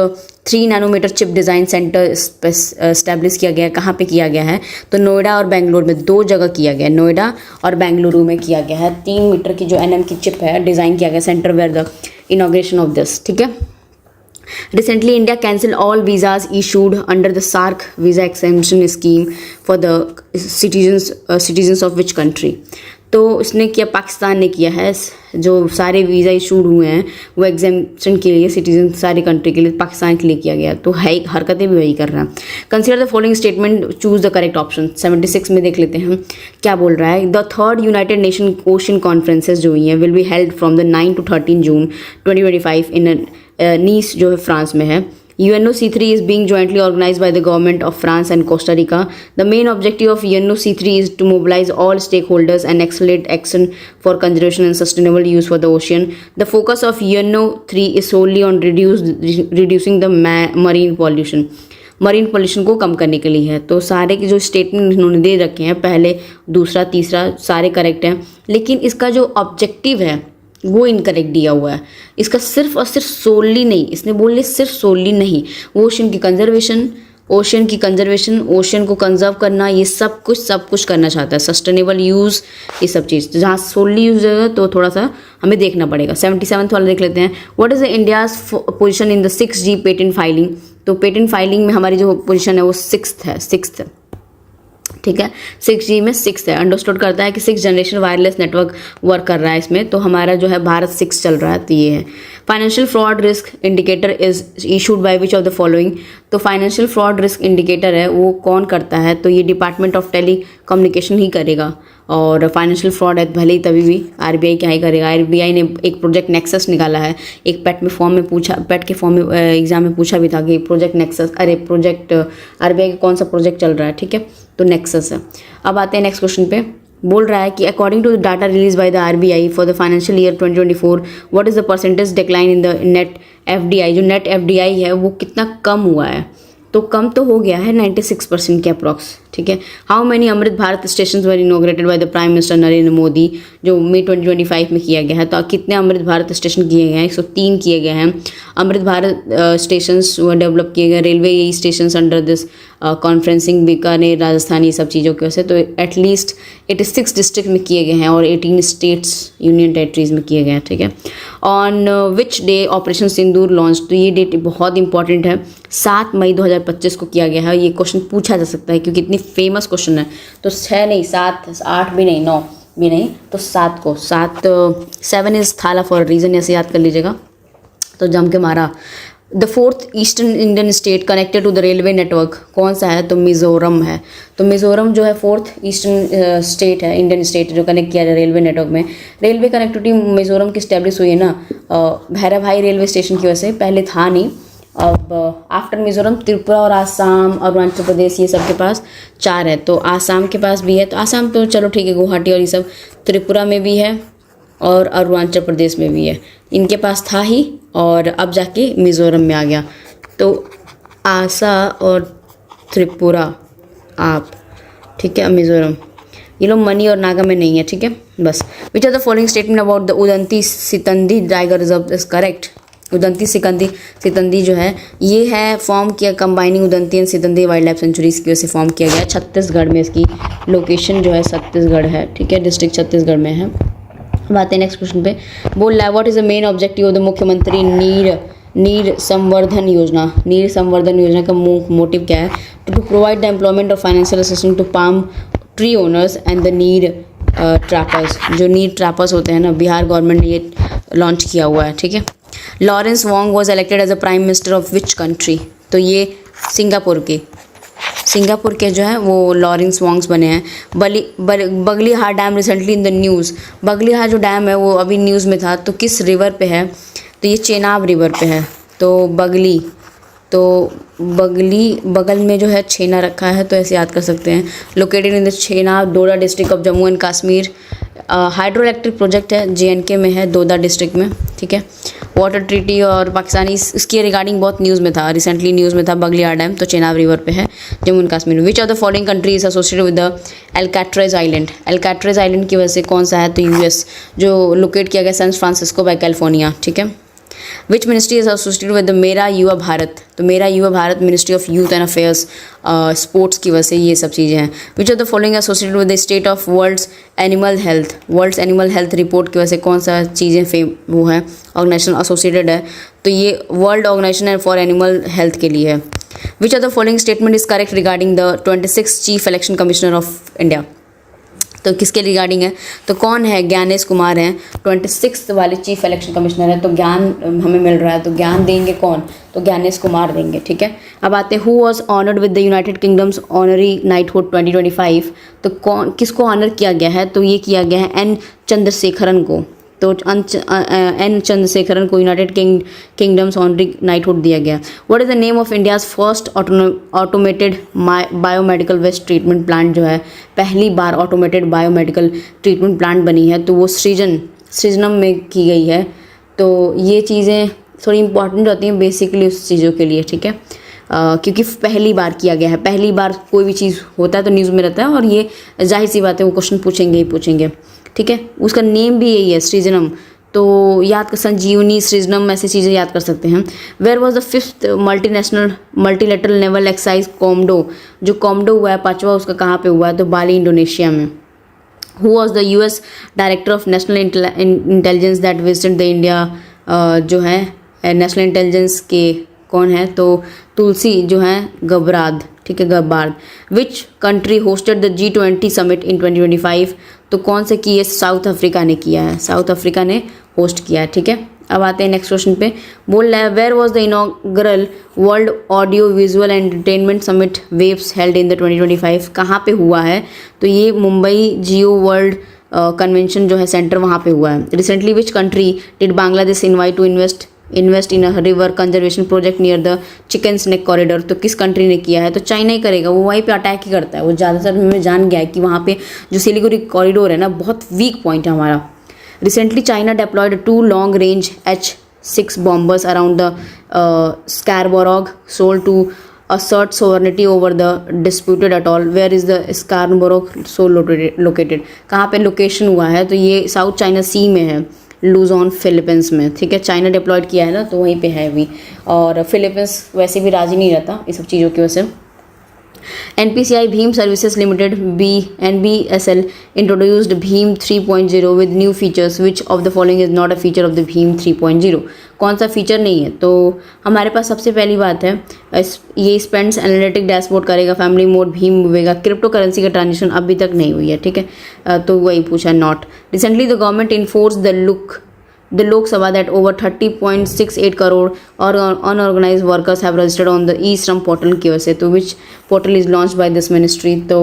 3 nanometer chip design centre establish किया गया है? कहाँ पे किया गया है? तो नोएडा और बेंगलुरु में, 2 जगह किया गया है, नोएडा और बेंगलुरु में किया गया है। 3 मीटर की जो NM की चिप है डिज़ाइन किया गया centre where the inauguration of this, ठीक है। Recently, India cancelled all visas issued under the SAARC visa exemption scheme for the citizens of which country? तो उसने किया, पाकिस्तान ने किया है। जो सारे वीज़ा इशूड हुए हैं वो एग्जेम्पशन के लिए, सिटीजन सारी कंट्री के लिए, पाकिस्तान के लिए किया गया। तो है, हरकतें भी वही कर रहा है। Consider the following statement, choose the correct option. 76 में देख लेते हैं क्या बोल रहा है। The 3rd United nation ocean conferences जो हुई हैं will be held from the 9 to 13 जून 2025 इन नीस, जो है फ्रांस में है। UNOC3 is being jointly organized by the government of France and Costa Rica. The main objective of UNOC3 is to mobilize all stakeholders and accelerate action for conservation and sustainable use for the ocean. The focus of UNO3 is solely on reducing the marine pollution. Marine pollution को कम करने के लिए है। तो सारे के जो स्टेटमेंट इन्होंने दे रखे हैं, पहले, दूसरा, तीसरा, सारे करेक्ट हैं, लेकिन इसका जो ऑब्जेक्टिव है वो इनकरेक्ट दिया हुआ है। इसका सिर्फ और सिर्फ सोली नहीं, इसने बोल सिर्फ सोली नहीं, ओशन की कंजर्वेशन, ओशन को कंजर्व करना, ये सब कुछ करना चाहता है। सस्टेनेबल यूज़, ये सब चीज़, तो जहाँ सोली यूज है तो थोड़ा सा हमें देखना पड़ेगा। 77 वाला देख लेते हैं। What is the India's position in the 6G patent filing? तो पेटेंट फाइलिंग में हमारी जो पोजीशन है वो 6th है, 6th, ठीक है। 6G में 6th है। अंडरस्टूड करता है कि 6th generation wireless network work कर रहा है इसमें, तो हमारा जो है भारत 6 चल रहा है, तो ये है। Financial fraud risk indicator is issued by which of the following? तो फाइनेंशियल फ्रॉड रिस्क इंडिकेटर है वो कौन करता है? तो ये डिपार्टमेंट ऑफ टेली कम्युनिकेशन ही करेगा। और फाइनेंशियल फ्रॉड है भले ही तभी भी RBI क्या ही करेगा। RBI ने एक प्रोजेक्ट नेक्सस निकाला है, एक पेट के फॉर्म में एग्जाम में पूछा भी था कि प्रोजेक्ट नेक्सस, अरे प्रोजेक्ट RBI का कौन सा प्रोजेक्ट चल रहा है, ठीक है, तो नेक्सस है। अब आते हैं नेक्स्ट क्वेश्चन पे। बोल रहा है कि according to the data release by the RBI for the financial year 2024 what is the percentage decline in the net FDI? जो नेट FDI है वो कितना कम हुआ है? तो कम तो हो गया है 96% के अप्रॉक्स, ठीक है। How many Amrit Bharat station were inaugurated by the prime minister Narendra Modi, जो मई 2025 में किया गया है। तो कितने अमृत भारत स्टेशन किए गए हैं? 103 किए गए हैं। अमृत भारत स्टेशंस डेवलप किए गए, railway station under this conferencing, Bikaner, Rajasthan, ये सब चीज़ों की वजह से। तो एटलीस्ट 86 डिस्ट्रिक्ट में किए गए हैं और 18 स्टेट्स यूनियन टेरिटरीज में किए गए हैं, ठीक है। On which day operation Sindoor launch? तो ये डेट बहुत इंपॉर्टेंट है, 7 मई 2025 को किया गया है। ये क्वेश्चन पूछा जा सकता है क्योंकि इतनी फेमस क्वेश्चन है। तो 6 नहीं, 7, 8 भी नहीं, 9 भी नहीं, तो 7 को, 7 इज थाला फॉर रीजन, ऐसे याद कर लीजिएगा। तो जम के मारा। The 4th eastern Indian state connected to the railway network कौन सा है? तो मिज़ोरम है। तो मिज़ोरम जो है 4th ईस्टर्न स्टेट है, इंडियन स्टेट, जो कनेक्ट किया जाए रेलवे नेटवर्क में। रेलवे कनेक्टिविटी मिज़ोरम की स्टैब्लिश हुई है ना भैरव भाई रेलवे स्टेशन की वजह से, पहले था नहीं। अब आफ्टर मिज़ोरम त्रिपुरा और आसाम, अरुणाचल प्रदेश, ये सब के पास 4 है। तो आसाम के पास भी है, तो आसाम तो चलो ठीक है, गुवाहाटी और ये सब, त्रिपुरा में भी है और अरुणाचल प्रदेश में भी है। इनके पास था ही और अब जाके मिज़ोरम में आ गया। तो आसा और त्रिपुरा आप, ठीक है, मिज़ोरम, ये लोग मनी और नागा में नहीं है, ठीक है, बस। Which are the following statement about the Udanti Sitanadi tiger reserve is correct? Udanti Sitanadi जो है ये है फॉर्म किया combining Udanti and Sitanadi wildlife sanctuaries की वजह से फॉर्म किया गया। छत्तीसगढ़ में इसकी लोकेशन जो है छत्तीसगढ़ है, ठीक है, डिस्ट्रिक्ट छत्तीसगढ़ में है। बात है नेक्स्ट क्वेश्चन पे। बोल रहा है what is the main objective of the मुख्यमंत्री नीर संवर्धन योजना? नीर संवर्धन योजना का मोटिव क्या है? To provide the employment of financial assistance to palm tree owners and the neera trappers. जो नीर ट्रैपर्स होते हैं ना, बिहार गवर्नमेंट ने ये लॉन्च किया हुआ है, ठीक है। Lawrence Wong was elected as a prime minister of which country? तो ये सिंगापुर के जो है वो लॉरेंस वोंग्स बने हैं। Baglihar dam recently in the news. Baglihar जो डैम है वो अभी न्यूज़ में था, तो किस रिवर पे है? तो ये चेनाब रिवर पे है। तो तो बगल में जो है छेना रखा है, तो ऐसे याद कर सकते हैं। Located in the chhena Doda district of Jammu and Kashmir. Hydro electric project है, JNK में है, डोडा डिस्ट्रिक्ट में, ठीक है। वाटर ट्रीटी और पाकिस्तानी इसके रिगार्डिंग बहुत न्यूज़ में था, रिसेंटली न्यूज़ में था। बगलियार डैम तो चेनाब रिवर पे है, जम्मू एंड कश्मीर में। Which of the following country is associated with the Alcatraz island? Alcatraz island की वजह से कौन सा है? तो US, जो लोकेट किया गया सैन फ्रांसिस्को बाय कैलिफोर्निया, ठीक है। Which ministry is associated with the Mera Yuva Bharat? तो Mera Yuva Bharat ministry of youth and affairs, sports की वजह से ये सब चीज़ें हैं। Which of the following associated with the state of world's animal health? World's animal health report की वजह से कौन सा चीज़ें वो है, ऑर्गेनाइजेशन एसोसिएटेड है? तो ये world organisation for animal health के लिए है। Which of the following statement is correct regarding the 26th chief election commissioner of India? तो किसके रिगार्डिंग है? तो कौन है? ज्ञानेश कुमार हैं, 26th वाले चीफ इलेक्शन कमिश्नर है। तो ज्ञान हमें मिल रहा है, तो ज्ञान देंगे कौन? तो ज्ञानेश कुमार देंगे, ठीक है। अब आते हैं who was honoured with the United Kingdom's honorary knighthood 2025? तो कौन, किसको ऑनर किया गया है? तो ये किया गया है N चंद्रशेखरन को। तो N चंद्रशेखरन को यूनाइटेड किंगडम्स ऑनरी नाइटहुड दिया गया। What is the name of India's first automated biomedical waste treatment plant? जो है पहली बार ऑटोमेटेड बायोमेडिकल ट्रीटमेंट प्लांट बनी है, तो वो सृजनम में की गई है। तो ये चीज़ें थोड़ी इंपॉर्टेंट होती हैं बेसिकली उस चीज़ों के लिए, ठीक है। क्योंकि पहली बार किया गया है, पहली बार कोई भी चीज़ होता है तो न्यूज़ में रहता है, और ये जाहिर सी बात है वो क्वेश्चन पूछेंगे ही पूछेंगे, ठीक है। उसका नेम भी यही है, सृजनम। तो याद कर, संजीवनी, सृजनम, ऐसी चीज़ें याद कर सकते हैं। Where was the 5th multilateral naval exercise Komodo? जो कॉमडो हुआ है 5वां, उसका कहाँ पे हुआ है? तो बाली, इंडोनेशिया में। Who was the US director of national intelligence that visited the India? जो है नेशनल इंटेलिजेंस के कौन है? तो तुलसी जो है गब्बार्ड, ठीक है, Gabbard. Which country hosted the G20 summit in 2025? तो कौन से की है? साउथ अफ्रीका ने किया है, साउथ अफ्रीका ने होस्ट किया है, ठीक है। अब आते हैं नेक्स्ट क्वेश्चन पे। बोल रहा है where was the inaugural world audio visual entertainment summit waves held in the 2025? कहाँ पे हुआ है? तो ये मुंबई जियो वर्ल्ड कन्वेंशन जो है सेंटर, वहाँ पे हुआ है। Recently which country did Bangladesh invite to invest in a river conservation project near the chicken snake corridor? तो किस कंट्री ने किया है? तो चाइना ही करेगा, वो वहीं पे अटैक ही करता है। वो ज़्यादातर हमें जान गया है कि वहाँ पे जो सिलीगुड़ी कॉरिडोर है ना, बहुत वीक पॉइंट है हमारा। Recently China deployed 2 long range H-6 bombers around the Scarborough shoal to assert sovereignty over the disputed atoll. Where is the Scarborough shoal located? कहाँ पे लोकेशन हुआ है? तो ये साउथ चाइना सी में है, लूजॉन फिलीपींस में, ठीक है। चाइना डिप्लॉयड किया है ना, तो वहीं पे है भी। और फिलीपींस वैसे भी राजी नहीं रहता इस सब चीज़ों की वजह से। NPCI Bheem Services Limited NBSL introduced Bheem 3.0 with new features. Which of the following is not a feature of the Bheem 3.0? कौन सा फीचर नहीं है? तो हमारे पास सबसे पहली बात है, ये स्पेंड्स एनालिटिक डैशबोर्ड करेगा, फैमिली मोड भीम होगा, क्रिप्टो करेंसी का ट्रांजेक्शन अभी तक नहीं हुई है, ठीक है। तो वही पूछा not. Recently the government enforce the Lok Sabha that over 30.68 crore or unorganized workers have registered on the e-Shram portal की वजह से। तो which portal is launched by this ministry? तो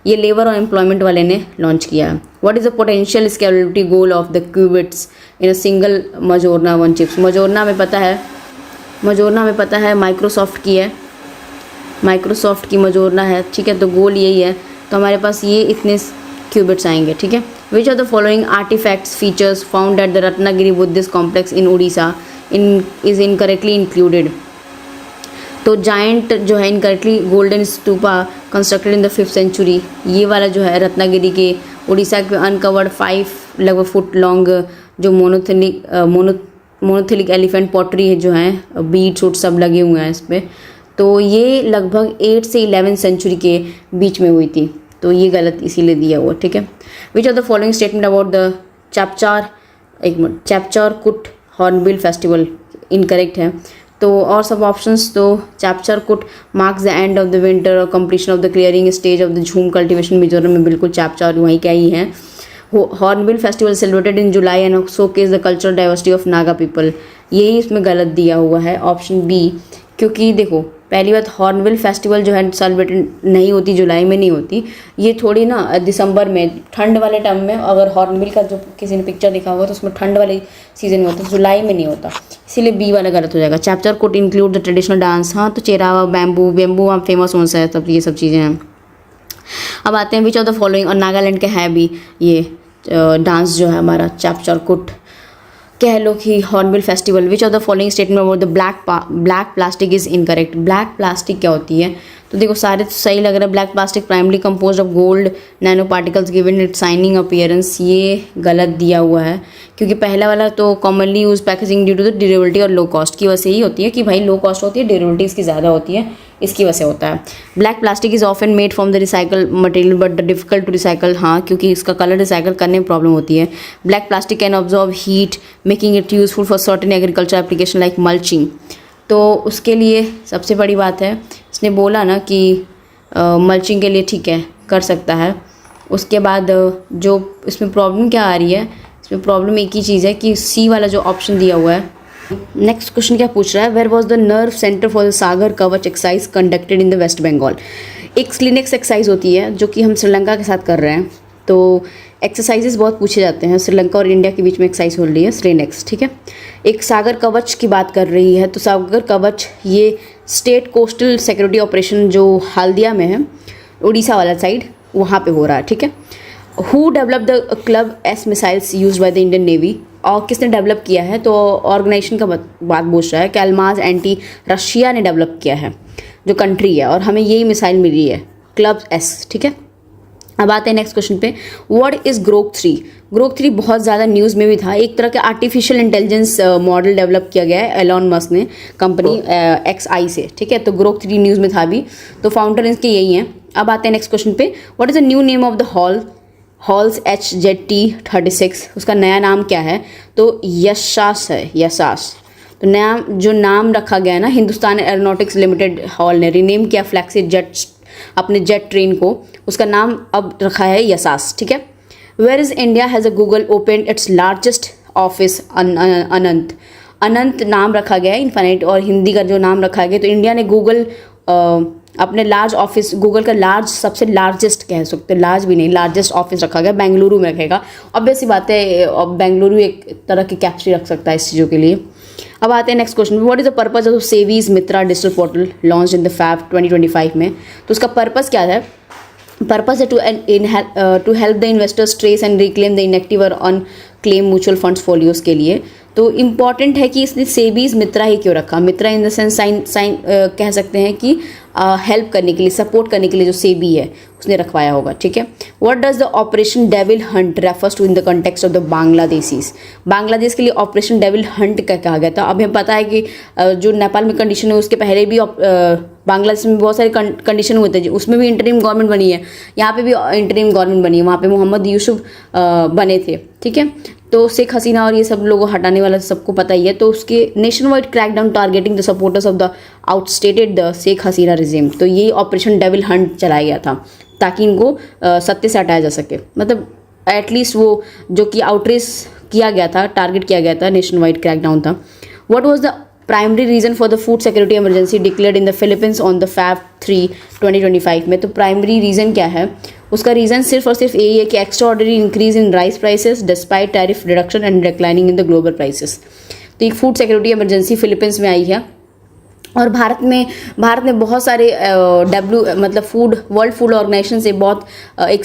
ये लेबर और एम्प्लॉयमेंट वाले ने लॉन्च किया है। What is the potential scalability goal of the qubits in a single Majorna one chips? मजोरना में पता है माइक्रोसॉफ्ट की है, माइक्रोसॉफ्ट की मजोरना है, ठीक है। तो गोल यही है, तो हमारे पास ये इतने क्यूबिट्स आएंगे, ठीक है। Which of the following artifacts features found at the Ratnagiri Buddhist complex in Odisha is incorrectly included? तो जाइंट जो है incorrectly golden stupa constructed in the 5th century, ये वाला जो है रत्नागिरी के उड़ीसा के अनकवर्ड 5 लगभग फुट लॉन्ग जो मोनोथिलिक एलिफेंट पॉटरी है, जो है बीट शूट सब लगे हुए हैं इस पर। तो ये लगभग 8 से 11 सेंचुरी के बीच में हुई थी, तो ये गलत इसीलिए दिया हुआ, ठीक है। Which of the following statement about the Chapchar Kut hornbill festival incorrect है? तो और सब ऑप्शंस, तो Chapchar Kut marks the end of the winter और completion of the clearing stage of the jhum cultivation Mizoram में, बिल्कुल चैपचार वहीं का ही है। Hornbill festival celebrated in July and showcase the cultural diversity of Naga people, यही इसमें गलत दिया हुआ है, ऑप्शन बी। क्योंकि देखो पहली बात, हॉर्नबिल फेस्टिवल जो है सेलिब्रेटेड नहीं होती, जुलाई में नहीं होती, ये थोड़ी ना दिसंबर में ठंड वाले टाइम में, अगर हॉर्नबिल का जो किसी ने पिक्चर देखा होगा तो उसमें ठंड वाले सीजन में होता है, जुलाई में नहीं होता, इसीलिए बी वाला गलत हो जाएगा। Chapter code include the traditional dance, हाँ तो चेरावा, बैम्बू, वहाँ फेमस कौन सा है, तब ये सब चीज़ें हैं। अब आते हैं विच ऑफ द फॉलोइंग, और नागालैंड का है भी ये डांस जो है हमारा चैप्चर कुट, कह लो कि hornbill festival. Which of the following statement about the black plastic is incorrect. Black plastic क्या होती है, तो देखो सारे तो सही लग रहा है। Black plastic primary compose of gold nano particles given it shining appearance, ये गलत दिया हुआ है, क्योंकि पहला वाला तो commonly use packaging due to the durability और लो कॉस्ट की वजह से ही होती है, कि भाई लो कॉस्ट होती है, ड्यूरेबिलिटी इसकी ज़्यादा होती है, इसकी वजह से होता है। Black plastic is often made from the recycle material but the difficult to recycle, हाँ क्योंकि इसका कलर रिसाइकल करने में प्रॉब्लम होती है। Black plastic can absorb heat making it useful for certain agriculture application like mulching, तो उसके लिए सबसे बड़ी बात है, इसने बोला ना कि मल्चिंग के लिए ठीक है कर सकता है। उसके बाद जो इसमें प्रॉब्लम क्या आ रही है, इसमें प्रॉब्लम एक ही चीज़ है कि सी वाला जो ऑप्शन दिया हुआ है। नेक्स्ट क्वेश्चन क्या पूछ रहा है, where was the nerve centre for the Sagar Kavach exercise conducted in the West Bengal. एक स्लिनेक्स एक्सरसाइज होती है जो कि हम श्रीलंका के साथ कर रहे हैं, तो एक्सरसाइजेस बहुत पूछे जाते हैं। श्रीलंका और इंडिया के बीच में एक्सरसाइज हो रही है स्लिनेक्स, ठीक है। एक सागर कवच की बात कर रही है, तो सागर कवच ये स्टेट कोस्टल सिक्योरिटी ऑपरेशन जो हल्दिया में है, उड़ीसा वाला साइड, वहाँ पे हो रहा है, ठीक है। Who develop the club S missiles use by the Indian navy, और किसने डेवलप किया है, तो ऑर्गेनाइजेशन का बात पूछ रहा है। कैलमाज एंटी रशिया ने डेवलप किया है, जो कंट्री है, और हमें यही मिसाइल मिली है क्लब एस, ठीक है। अब आते हैं नेक्स्ट क्वेश्चन पे, व्हाट इज़ ग्रोक 3। ग्रोक 3 बहुत ज़्यादा न्यूज़ में भी था, एक तरह का आर्टिफिशियल इंटेलिजेंस मॉडल डेवलप किया गया है एलॉन मस्क ने कंपनी XI से, ठीक है। तो ग्रोक 3 न्यूज़ में था भी, तो फाउंडर इसके यही हैं। अब आते हैं नेक्स्ट क्वेश्चन पे, what is the new name of the halls HZT36, उसका नया नाम क्या है, तो यशास है, यशास। तो नया जो नाम रखा गया है ना, हिंदुस्तान एरोनॉटिक्स लिमिटेड हॉल ने रीनेम किया फ्लैगशिप जेट, अपने जेट ट्रेन को, उसका नाम अब रखा है यशास, ठीक है। Where is India has a Google open its largest office, Ananta नाम रखा गया है इन्फिनिट, और हिंदी का जो नाम रखा गया, तो इंडिया ने गूगल अपने लार्ज ऑफिस, गूगल का लार्ज, सबसे लार्जेस्ट कह सकते, लार्ज भी नहीं, लार्जेस्ट ऑफिस रखा गया बेंगलुरु में रखेगा। ऑब्वियस सी बात है, बेंगलुरु एक तरह की कैप्चरी रख सकता है इस चीज़ों के लिए। अब आते हैं next question, what is the purpose of सेवीज MITRA digital portal launch in the fab 2025 में, तो उसका पर्पस क्या है, पर्पस है to help the investors trace and reclaim the inactive और unclaimed mutual funds folios के लिए। तो इम्पॉर्टेंट है कि इसने सेबीज मित्रा ही क्यों रखा, मित्रा इन द सेंस साइन कह सकते हैं कि हेल्प करने के लिए, सपोर्ट करने के लिए जो सेबी है उसने रखवाया होगा, ठीक है। What does the operation devil hunt refers to in the context of the Bangladeshis, Bangladesh के लिए ऑपरेशन डेविल हंट का कहा गया था। अब हमें पता है कि जो नेपाल में कंडीशन है उसके पहले भी बांग्लादेश में बहुत सारे कंडीशन हुए थे, उसमें भी इंटरिम गवर्नमेंट बनी है, यहाँ पे भी इंटरिम गवर्नमेंट बनी है, वहाँ पे मोहम्मद यूसुफ बने थे, ठीक है। तो शेख हसीना और ये सब लोगों हटाने वाला सबको पता ही है, तो उसके nation wide crackdown targeting the supporters of the ousted the Sheikh Hasina regime, तो ये ऑपरेशन डेविल हंट चलाया गया था ताकि इनको सत्ते से हटाया जा सके, मतलब एटलीस्ट वो जो कि आउटरीच किया गया था, टारगेट किया गया था, नेशन वाइड क्रैकडाउन था। What was the primary reason for the food security emergency declared in the Philippines on the Feb 3 2025 में, तो प्राइमरी रीज़न क्या है, उसका रीज़न सिर्फ और सिर्फ यही है कि extra ordinary increase in rice prices despite tariff reduction and declining in the global prices. तो एक फूड सिक्योरिटी इमरजेंसी फिलीपींस में आई है, और भारत ने बहुत सारे मतलब वर्ल्ड फूड ऑर्गेनाइजेशन से बहुत एक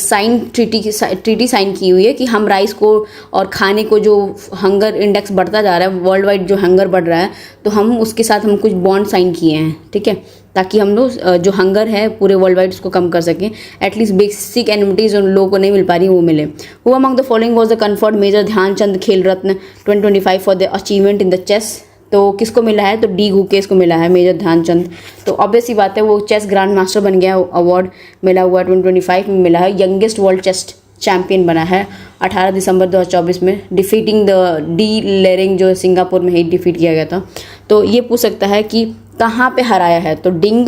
ट्रीटी साइन की हुई है कि हम राइस को और खाने को, जो हंगर इंडेक्स बढ़ता जा रहा है वर्ल्ड वाइड, जो हंगर बढ़ रहा है, तो हम उसके साथ हम कुछ बॉन्ड साइन किए हैं, ठीक है, ताकि हम लोग जो हंगर है पूरे वर्ल्ड वाइड उसको कम कर सकें, एटलीस्ट बेसिक एनिमिटीज उन लोगों को नहीं मिल पा रही वो मिले। Who among the following was the conferred major Dhyanchand Khel Ratna 2025 for the achievement in the chess, तो किसको मिला है, तो डी गुकेश को मिला है मेजर ध्यानचंद। तो ऑब्वियस ही बात है, वो चेस ग्रैंड मास्टर बन गया, अवार्ड मिला हुआ 2025 में मिला है। यंगेस्ट वर्ल्ड चेस चैंपियन बना है 18 दिसंबर 2024 में, डिफीटिंग द डी लेरिंग, जो सिंगापुर में ही डिफीट किया गया था। तो ये पूछ सकता है कि कहाँ पे हराया है, तो डिंग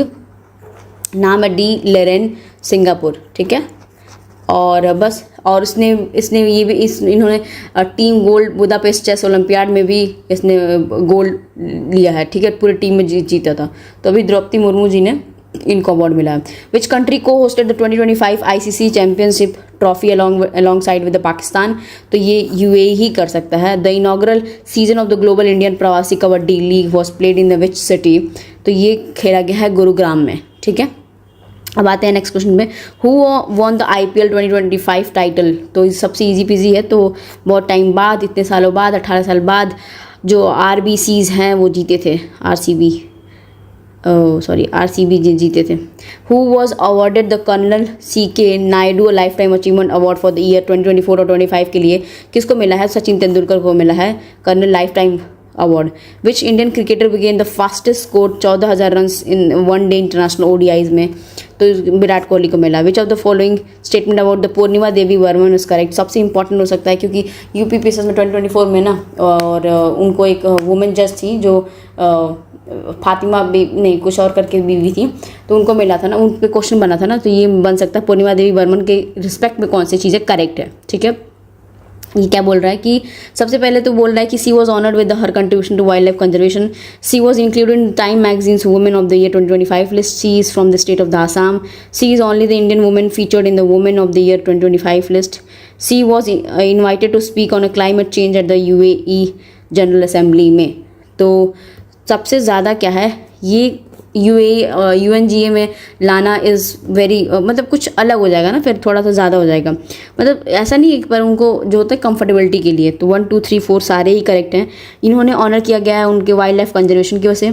नाम है, डी लेरेन सिंगापुर, ठीक है। और बस, और इसने ये भी इन्होंने team gold Budapest chess olympiad में भी इसने गोल्ड लिया है, ठीक है, पूरी टीम में जीता था। तो अभी द्रौपदी मुर्मू जी ने इनको अवार्ड मिला है। Which country co-hosted the 2025 ICC championship trophy alongside with Pakistan? तो ये UAE ही कर सकता है। The inaugural season of the global Indian Pravasi kabaddi league was played in the which city? तो ये खेला गया है गुरुग्राम में, ठीक है। अब आते हैं नेक्स्ट क्वेश्चन में, who won the IPL 2025 title? तो सबसे इजी पीजी है, तो बहुत टाइम बाद, इतने सालों बाद, 18 साल बाद जो RBCs हैं वो जीते थे, RCB जीते थे। Who was awarded the colonel CK Naidu life time achievement award for the year 2024 और 25 के लिए किसको मिला है? सचिन तेंदुलकर को मिला है colonel life time award. Which Indian cricketer began the fastest score 14,000 run in one day international ODIs में? तो विराट कोहली को मिला। Which of the following statement about the Purnima Devi Barman is correct? सबसे इंपॉर्टेंट हो सकता है क्योंकि UPPSS में 2024 में ना, और उनको एक वुमेन जज थी जो फातिमा नहीं कुछ और करके बीवी थी, तो उनको मिला था ना, उन पे क्वेश्चन बना था ना, तो ये बन सकता है पूर्णिमा देवी वर्मन के रिस्पेक्ट में कौन सी चीज़ें करेक्ट है, ठीक है। ये क्या बोल रहा है कि सबसे पहले तो बोल रहा है कि she was honoured with her contribution to wildlife conservation. She was included in Time magazine's women of the year 2025 list. She is from the state of the Assam. She is only the Indian women featured in the women of the year 2025 list. She was invited to speak on a climate change at the UAE general assembly में। तो सबसे ज़्यादा क्या है, ये UNGA में लाना इज़ वेरी मतलब कुछ अलग हो जाएगा ना, फिर थोड़ा सा ज़्यादा हो जाएगा, मतलब ऐसा नहीं है, पर उनको जो होता है कंफर्टेबिलिटी के लिए। तो 1 2 3 4 सारे ही करेक्ट हैं। इन्होंने ऑनर किया गया है उनके वाइल्ड लाइफ कंजर्वेशन की वजह से,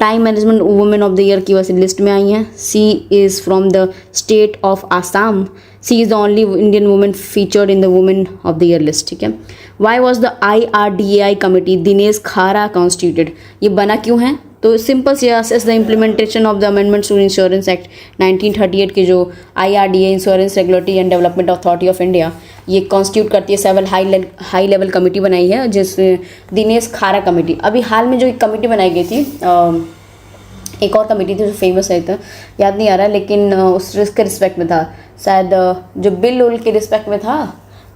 time management women of the year की वजह से लिस्ट में आई हैं। She is from the state of Assam. She is the only Indian women featured in the women of the year list, ठीक है। Why was the IRDAI committee Dinesh Khara constituted? ये बना क्यों है? तो simple see as the implementation of the amendments to insurance act 1938 के जो IRDA insurance regulatory and development authority of India, ये कॉन्स्टिट्यूट करती है 7 हाई लेवल कमेटी बनाई है, जिसमें दिनेश खारा कमेटी। अभी हाल में जो एक कमेटी बनाई गई थी, एक और कमेटी थी जो फेमस है, तो याद नहीं आ रहा, लेकिन उस के रिस्पेक्ट में था शायद, जो बिल उल के रिस्पेक्ट में था,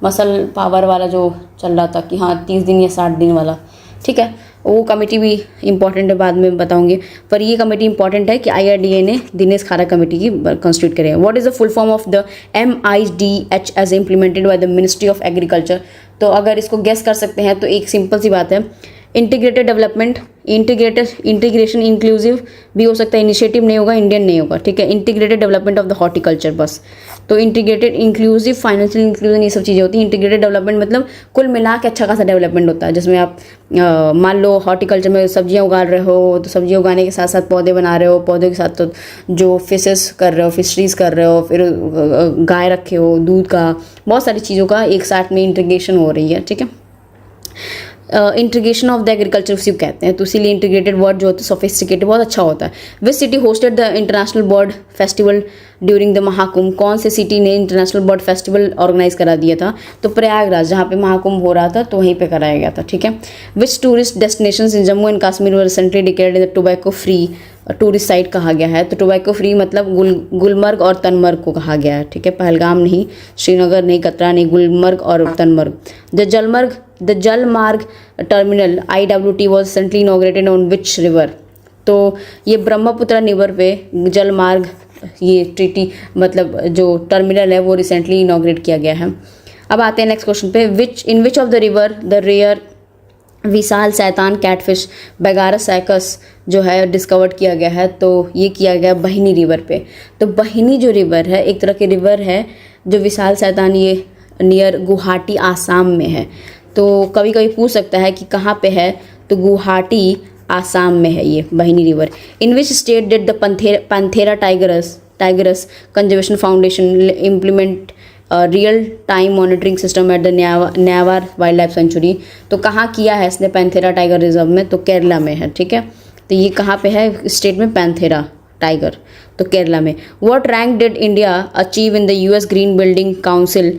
मसल पावर वाला जो चल रहा था कि हाँ 30 दिन या 60 दिन वाला, ठीक है, वो कमेटी भी इंपॉर्टेंट है, बाद में बताऊंगे। पर ये कमेटी इंपॉर्टेंट है कि IRDA ने दिनेश खारा कमेटी की कॉन्स्टिट्यूट करे। What is the full form of the MIDH as implemented by the ministry of agriculture? तो अगर इसको गेस कर सकते हैं तो एक सिंपल सी बात है, इंटीग्रेटेड डेवलपमेंट, इंटीग्रेशन इंक्लूसिव भी हो सकता है, इनिशिएटिव नहीं होगा, इंडियन नहीं होगा, ठीक है। Integrated development of the horticulture, बस। तो इंटीग्रेटेड इंक्लूसिव फाइनेंशियल इंक्लूजन, ये सब चीज़ें होती हैं। इंटीग्रेटेड डेवलपमेंट मतलब कुल मिला के अच्छा खासा डेवलपमेंट होता है, जिसमें आप मान लो हॉर्टिकल्चर में सब्जियां उगा रहे हो, तो सब्जियां उगाने के साथ साथ पौधे बना रहे हो, पौधों के साथ तो जो फिशेस कर रहे हो, फिशरीज कर रहे हो, फिर गाय रखे हो, दूध का, बहुत सारी चीज़ों का एक साथ में इंटीग्रेशन हो रही है, ठीक है। इंटीग्रेशन ऑफ द एग्रीकल्चर उसी को कहते हैं, तो इसीलिए इंटीग्रेटेड वर्ड जो होता है सोफिस्टिकेटेड बहुत अच्छा होता है। Which city hosted the international bird festival during the Mahakumbh? कौन से सिटी ने इंटरनेशनल बर्ड फेस्टिवल ऑर्गेनाइज करा दिया था? तो प्रयागराज, जहाँ पे महाकुंभ हो रहा था, तो वहीं पे कराया गया था, ठीक है। Which tourist destinations in Jammu and Kashmir were recently declared in the tobacco free tourist site कहा गया है? तो टोबैको फ्री मतलब गुलमर्ग और तनमर्ग को कहा गया है, ठीक है। पहलगाम नहीं, श्रीनगर नहीं, कतरा नहीं, गुलमर्ग और तनमर्ग। द जलमार्ग terminal IWT was recently inaugurated on which river? तो ये ब्रह्मपुत्र रिवर पे जलमार्ग, ये ट्रीटी मतलब जो टर्मिनल है वो रिसेंटली इनॉग्रेट किया गया है। अब आते हैं नेक्स्ट क्वेश्चन पे, in which of the river the rare विशाल शैतान कैटफिश बेगारसैकस जो है डिस्कवर्ड किया गया है? तो ये किया गया बहिनी रिवर पे। तो बहिनी जो रिवर है एक तरह की रिवर है जो विशाल शैतान, ये नियर गुवाहाटी आसाम में है। तो कभी कभी पूछ सकता है कि कहाँ पे है, तो गुवाहाटी आसाम में है ये Bahini river. In which state did the Panthera tigris conservation foundation implement real time monitoring system at the Nyavar wildlife sanctuary? तो कहाँ किया है इसने पैंथेरा टाइगर रिजर्व में? तो केरला में है, ठीक है। तो ये कहाँ पे है स्टेट में पैंथेरा टाइगर? तो केरला में। What rank did India achieve in the US green building council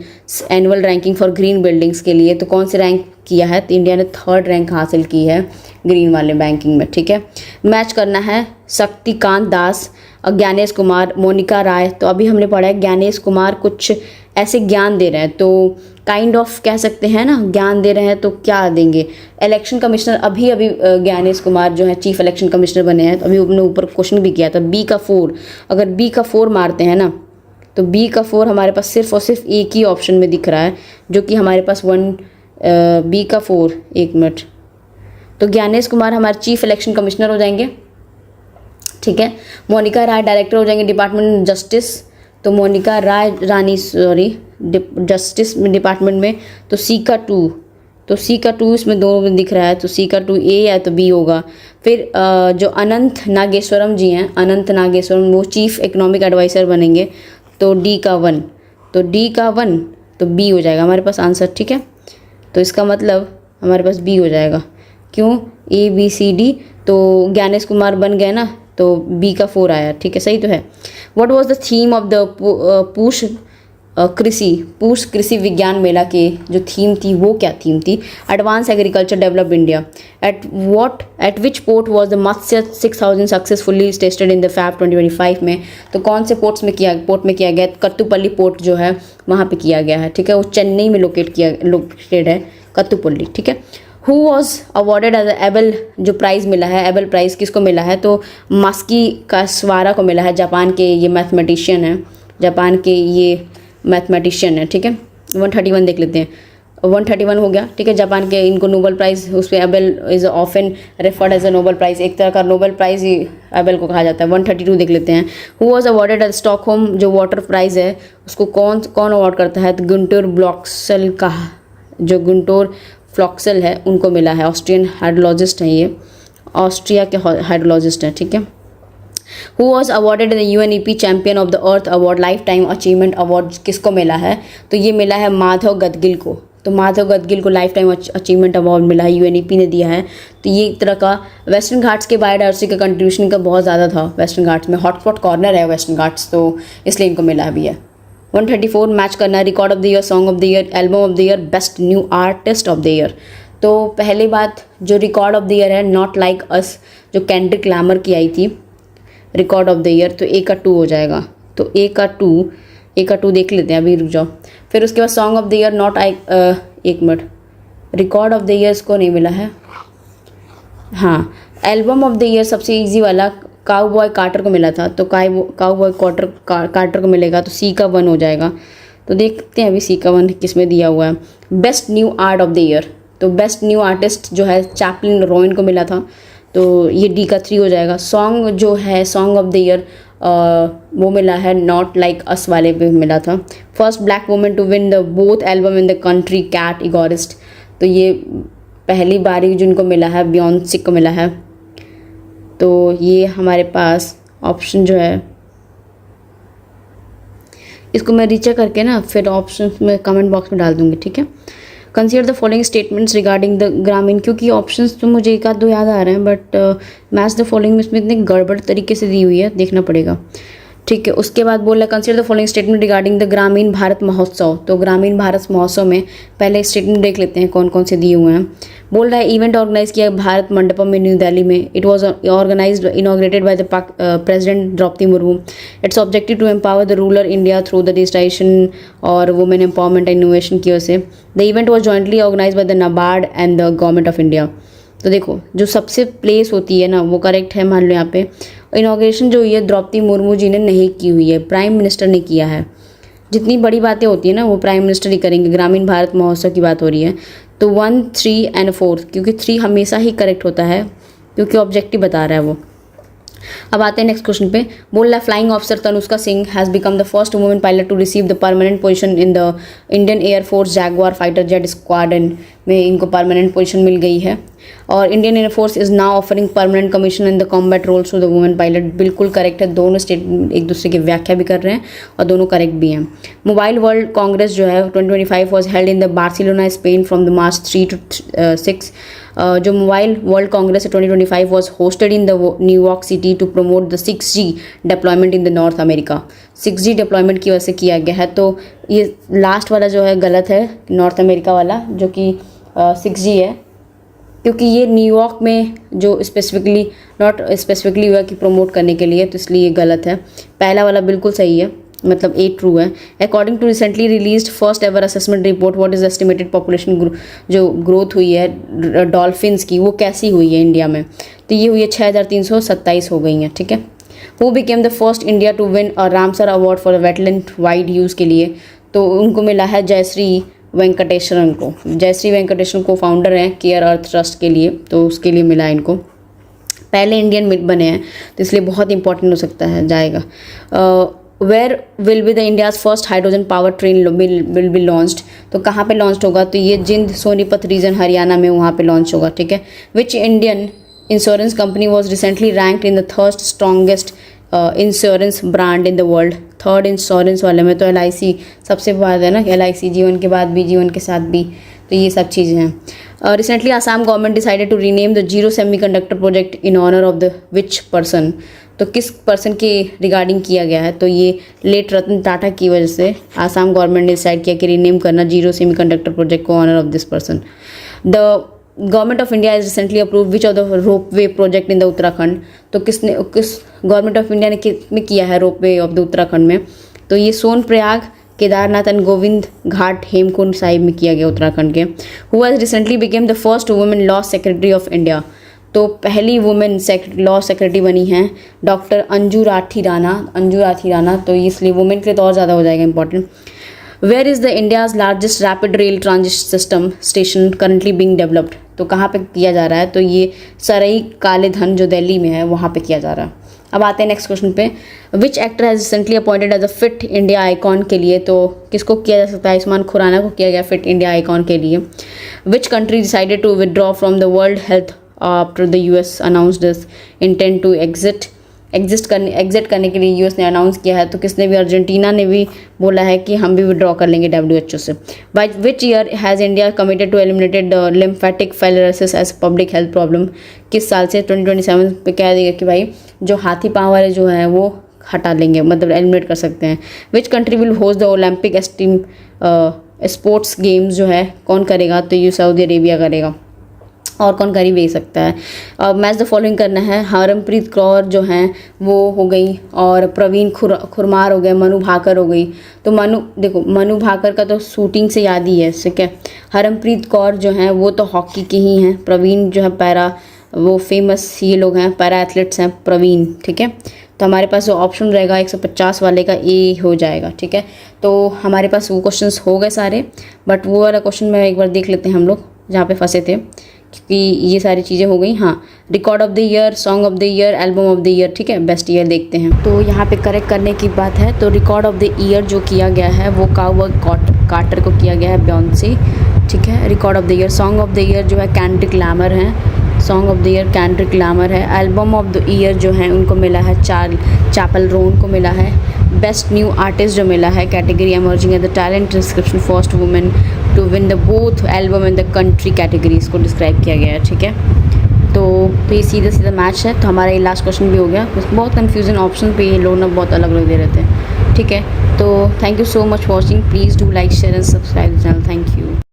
annual ranking for green buildings के लिए? तो कौन से रैंक किया है, तो इंडिया ने 3rd रैंक हासिल की है ग्रीन वाले बैंकिंग में, ठीक है। मैच करना है शक्तिकांत दास, ज्ञानेश कुमार, मोनिका राय। तो अभी हमने पढ़ा है ज्ञानेश कुमार कुछ ऐसे ज्ञान दे रहे हैं, तो काइंड ऑफ कह सकते हैं ना, ज्ञान दे रहे हैं तो क्या देंगे। इलेक्शन कमिश्नर अभी ज्ञानेश कुमार जो है चीफ इलेक्शन कमिश्नर बने हैं, तो अभी उन्होंने ऊपर क्वेश्चन भी किया था बी का 4, अगर बी का 4 मारते हैं ना तो बी का 4 हमारे पास सिर्फ और सिर्फ एक ही ऑप्शन में दिख रहा है, जो कि हमारे पास बी का 4, 1 मिनट, तो ज्ञानेश कुमार हमारे चीफ इलेक्शन कमिश्नर हो जाएंगे, ठीक है। मोनिका राय डायरेक्टर हो जाएंगे डिपार्टमेंट जस्टिस, तो मोनिका राय जस्टिस डिपार्टमेंट में। तो सी का 2, तो सी का 2 इसमें 2 में दिख रहा है, तो सी का 2 ए या तो बी होगा। फिर जो अनंत नागेश्वरम जी हैं, अनंत नागेश्वरम, वो चीफ इकोनॉमिक एडवाइज़र बनेंगे, तो डी का 1, तो डी का 1 तो बी हो जाएगा हमारे पास आंसर, ठीक है। तो इसका मतलब हमारे पास बी हो जाएगा, क्यों, ए बी सी डी, तो ज्ञानेश कुमार बन गए ना, तो बी का 4 आया, ठीक है, सही तो है। What was the theme of the Pusa Krishi Vigyan मेला के जो थीम थी वो क्या थीम थी, advance agriculture develop India. At which port was the Matsya 6000 successfully tested in the fab 2025 में, तो कौन से पोर्ट में किया गया, कत्तुपल्ली पोर्ट जो है वहाँ पे किया गया है, ठीक है, वो चेन्नई में लोकेटेड है कत्तुपल्ली, ठीक है। Who was awarded as Abel, जो प्राइज़ मिला है, एबल प्राइज़ किसको मिला है, तो मास्की कास्वारा को मिला है, जापान के ये मैथमेटिशियन है, जापान के ये मैथमेटिशियन है, ठीक है। 131 देख लेते हैं, 131 हो गया, ठीक है। जापान के इनको नोबेल प्राइज़, उस पर Abel is often referred as a Nobel prize, एक तरह का नोबेल प्राइज़ ही एबल को कहा जाता है। 132 देख लेते हैं, who was awarded as Stockholm, जो वाटर प्राइज़ है उसको कौन अवॉर्ड करता है, तो गुंटूर ब्लॉक्सल का, जो गुंटूर फ्लॉक्सल है उनको मिला है, ऑस्ट्रियन हाइड्रोलॉजिस्ट हैं ये, ऑस्ट्रिया के हाइड्रोलॉजिस्ट हैं, ठीक है। Who was awarded the UNEP champion of the earth award life time achievement award किसको मिला है, तो ये मिला है माधव गदगिल को, तो माधव गदगिल को लाइफ टाइम अचीवमेंट अवार्ड मिला है, UNEP ने दिया है। तो ये एक तरह का वेस्टर्न घाट्स के बायोडाइवर्सिटी का कंट्रीब्यूशन का बहुत ज़्यादा था, वेस्टर्न घाट्स में हॉटस्पॉट कॉर्नर है वेस्टर्न घाट्स, तो इसलिए इनको मिला भी है। 134 मैच करना है, record of the year, song of the year, album of the year, best new artist of the year. तो पहली बात जो रिकॉर्ड ऑफ द ईयर है, नॉट लाइक अस, जो केंड्रिक लैमर की आई थी, रिकॉर्ड ऑफ द ईयर, तो ए का 2 हो जाएगा, तो ए का 2 देख लेते हैं, अभी रुक जाओ। फिर उसके बाद song of the year, not I, 1 minute, record of the year इसको नहीं मिला है, हाँ। एल्बम ऑफ द ईयर सबसे इजी वाला काउबॉय कार्टर को मिला था, तो काउबॉय कार्टर को मिलेगा, तो सी का 1 हो जाएगा। तो देखते हैं अभी सी का 1 किस में दिया हुआ है। Best new art of the year, तो बेस्ट न्यू आर्टिस्ट जो है चैपलिन रॉयन को मिला था, तो ये डी का 3 हो जाएगा। सॉन्ग जो है सॉन्ग ऑफ द ईयर वो मिला है नॉट लाइक अस वाले पे मिला था। First black women to win the both album in the country category, तो ये पहली बारी जिनको मिला है बियॉन्से को मिला है। तो ये हमारे पास ऑप्शन जो है, इसको मैं रीचेक करके ना फिर ऑप्शन में कमेंट बॉक्स में डाल दूँगी, ठीक है। Consider the following statements regarding the ग्रामीण, क्योंकि ऑप्शंस तो मुझे 1-2 याद आ रहे हैं, बट मैच द फॉलोइंग में इसमें इतने गड़बड़ तरीके से दी हुई है, देखना पड़ेगा, ठीक है। उसके बाद बोल रहा है consider the following statement regarding the ग्रामीण भारत महोत्सव, तो ग्रामीण भारत महोत्सव में पहले स्टेटमेंट देख लेते हैं कौन कौन से दिए हुए हैं। बोल रहा है इवेंट ऑर्गेनाइज किया भारत मंडपम में न्यू दिल्ली में, it was organised inaugurated by the president Droupadi Murmu. Its objective to empower the rural India through the digitisation और वुमेन एम्पावरमेंट एंड इनोवेशन की वजह से। The event was jointly organise by the NABARD and the government of India. तो देखो जो सबसे प्लेस होती है ना वो करेक्ट है, मान लो यहाँ पे इनॉग्रेशन जो हुई है द्रौपदी मुर्मू जी ने नहीं की हुई है, प्राइम मिनिस्टर ने किया है। जितनी बड़ी बातें होती है ना वो प्राइम मिनिस्टर ही करेंगे। ग्रामीण भारत महोत्सव की बात हो रही है, तो 1, 3 एंड 4, क्योंकि 3 हमेशा ही करेक्ट होता है क्योंकि ऑब्जेक्टिव बता रहा है वो। अब आते हैं नेक्स्ट क्वेश्चन पे। बोल रहा है flying officer Tanushka Singh has become the first women pilot to receive the permanent position in the Indian air force Jaguar fighter jet squadron में इनको परमानेंट पोजीशन मिल गई है। और Indian air force is now offering permanent commission in the combat roles to the women pilot. बिल्कुल करेक्ट है, दोनों स्टेटमेंट एक दूसरे की व्याख्या भी कर रहे हैं और दोनों करेक्ट भी हैं। मोबाइल वर्ल्ड कांग्रेस जो है 2025 was held in the Barcelona Spain from the March 3 to 6। जो mobile world congress 2025 was hosted in the New York city to promote the 6G deployment in the North America. 6G deployment की वजह से किया गया है, तो ये लास्ट वाला जो है गलत है, नॉर्थ अमेरिका वाला, जो कि 6G है, क्योंकि ये न्यूयॉर्क में जो स्पेसिफिकली नॉट स्पेसिफिकली हुआ कि प्रमोट करने के लिए, तो इसलिए ये गलत है। पहला वाला बिल्कुल सही है, मतलब ए ट्रू है। According to recently released first ever assessment report what is estimated population जो ग्रोथ हुई है डॉल्फिन्स की, वो कैसी हुई है इंडिया में, तो ये हुई है 6327 हो गई हैं, ठीक है। Who became the first India to win a Ramsar award for wetland wide use के लिए, तो उनको मिला है जयश्री वेंकटेश्वरन को। जयश्री वेंकटेश्वरन को फाउंडर हैं केयर अर्थ ट्रस्ट के लिए, तो उसके लिए मिला इनको। पहले इंडियन बने हैं, तो इसलिए बहुत इंपॉर्टेंट हो सकता है, जाएगा। Where will be the India's first hydrogen power train will be launched, तो कहाँ पे लॉन्च होगा, तो ये जिंद सोनीपत रीजन हरियाणा में, वहाँ पे लॉन्च होगा, ठीक है। Which Indian insurance company was recently ranked in the third strongest insurance brand in the world. Third insurance वाले में तो LIC सबसे बाद है ना, LIC जीवन के बाद भी, जीवन के साथ भी, तो ये सब चीज़ें हैं। Recently Assam government decided to rename the zero semiconductor project in honour of the which person, तो किस पर्सन के रिगार्डिंग किया गया है, तो ये लेट रतन टाटा की वजह से आसाम गवर्नमेंट ने डिसाइड किया कि रीनेम करना जीरो सेमीकंडक्टर प्रोजेक्ट को honour of this person. The government of India is recently approve which of the rope way project in the Uttarakhand, तो किस गवर्नमेंट ऑफ इंडिया ने किया है rope way of the Uttarakhand में, तो ये सोनप्रयाग, केदारनाथ एंड गोविंद घाट हेमकुंड साहिब में किया गया उत्तराखंड के। Who has recently become the first women law secretary of India, तो पहली वुमेन लॉ सेक्रेटरी बनी हैं डॉक्टर अंजू राठी राणा, तो इसलिए वुमेन के लिए तो और ज़्यादा हो जाएगा important. Where is the India's largest rapid rail transit system station currently being developed, तो कहाँ पे किया जा रहा है, तो ये सरई काले धन जो दिल्ली में है वहाँ पे किया जा रहा है। अब आते हैं नेक्स्ट क्वेश्चन पे। Which actor has recently appointed as a Fit India icon के लिए, तो किसको किया जा सकता है, आयुष्मान खुराना को किया गया फिट इंडिया आइकॉन के लिए। Which country decided to withdraw from the world health after the US announced this intent to exit करने के लिए US ने अनाउंस किया है, तो किसने भी, अर्जेंटीना ने भी बोला है कि हम भी विड्रॉ कर लेंगे WHO से। By which year has India committed to eliminated lymphatic filariasis as public health problem, किस साल से, 2027 पे कह देगा कि भाई जो हाथी पाँव वाले जो हैं वो हटा लेंगे, मतलब एलिमिनेट कर सकते हैं। Which country will host the Olympic esteem sports games जो है कौन करेगा, तो ये सऊदी अरेबिया करेगा, और कौन कर ही भी सकता है। मैच द फॉलोइंग करना है। हरमप्रीत कौर जो हैं वो हो गई, और प्रवीण खुरमार हो गए, मनु भाकर हो गई। तो मनु भाकर का तो शूटिंग से याद ही है, ठीक है। हरमप्रीत कौर जो हैं वो तो हॉकी की ही हैं। प्रवीण जो है पैरा, वो फेमस ये लोग हैं, पैरा एथलीट्स हैं प्रवीण, ठीक है। तो हमारे पास जो ऑप्शन रहेगा 150 वाले का ए हो जाएगा, ठीक है। तो हमारे पास वो क्वेश्चंस हो गए सारे, बट वो वाला क्वेश्चन में एक बार देख लेते हैं हम लोग जहाँ पे फंसे थे, क्योंकि ये सारी चीज़ें हो गई। हाँ, record of the year, song of the year, album of the year, ठीक है। बेस्ट ईयर देखते हैं, तो यहाँ पे करेक्ट करने की बात है। तो रिकॉर्ड ऑफ द ईयर जो किया गया है वो काउबॉय कार्टर को किया गया है, बियॉन्से, ठीक है। Record of the year, song of the year जो है केंड्रिक लामर है, song of the year Kendrick Lamar है। एल्बम ऑफ द ईयर जो है उनको मिला है चैपल रोन को मिला है। बेस्ट न्यू आर्टिस्ट जो मिला है category emerging at the talent description first women to win the both album and the country categories को डिस्क्राइब किया गया है, ठीक है। तो ये सीधा मैच है। तो हमारा ये लास्ट क्वेश्चन भी हो गया। बहुत कन्फ्यूजन ऑप्शन पे ये लोग ना बहुत अलग अलग दे रहे थे, ठीक है। तो thank you so much for watching. Please do like share and subscribe the channel. Thank you.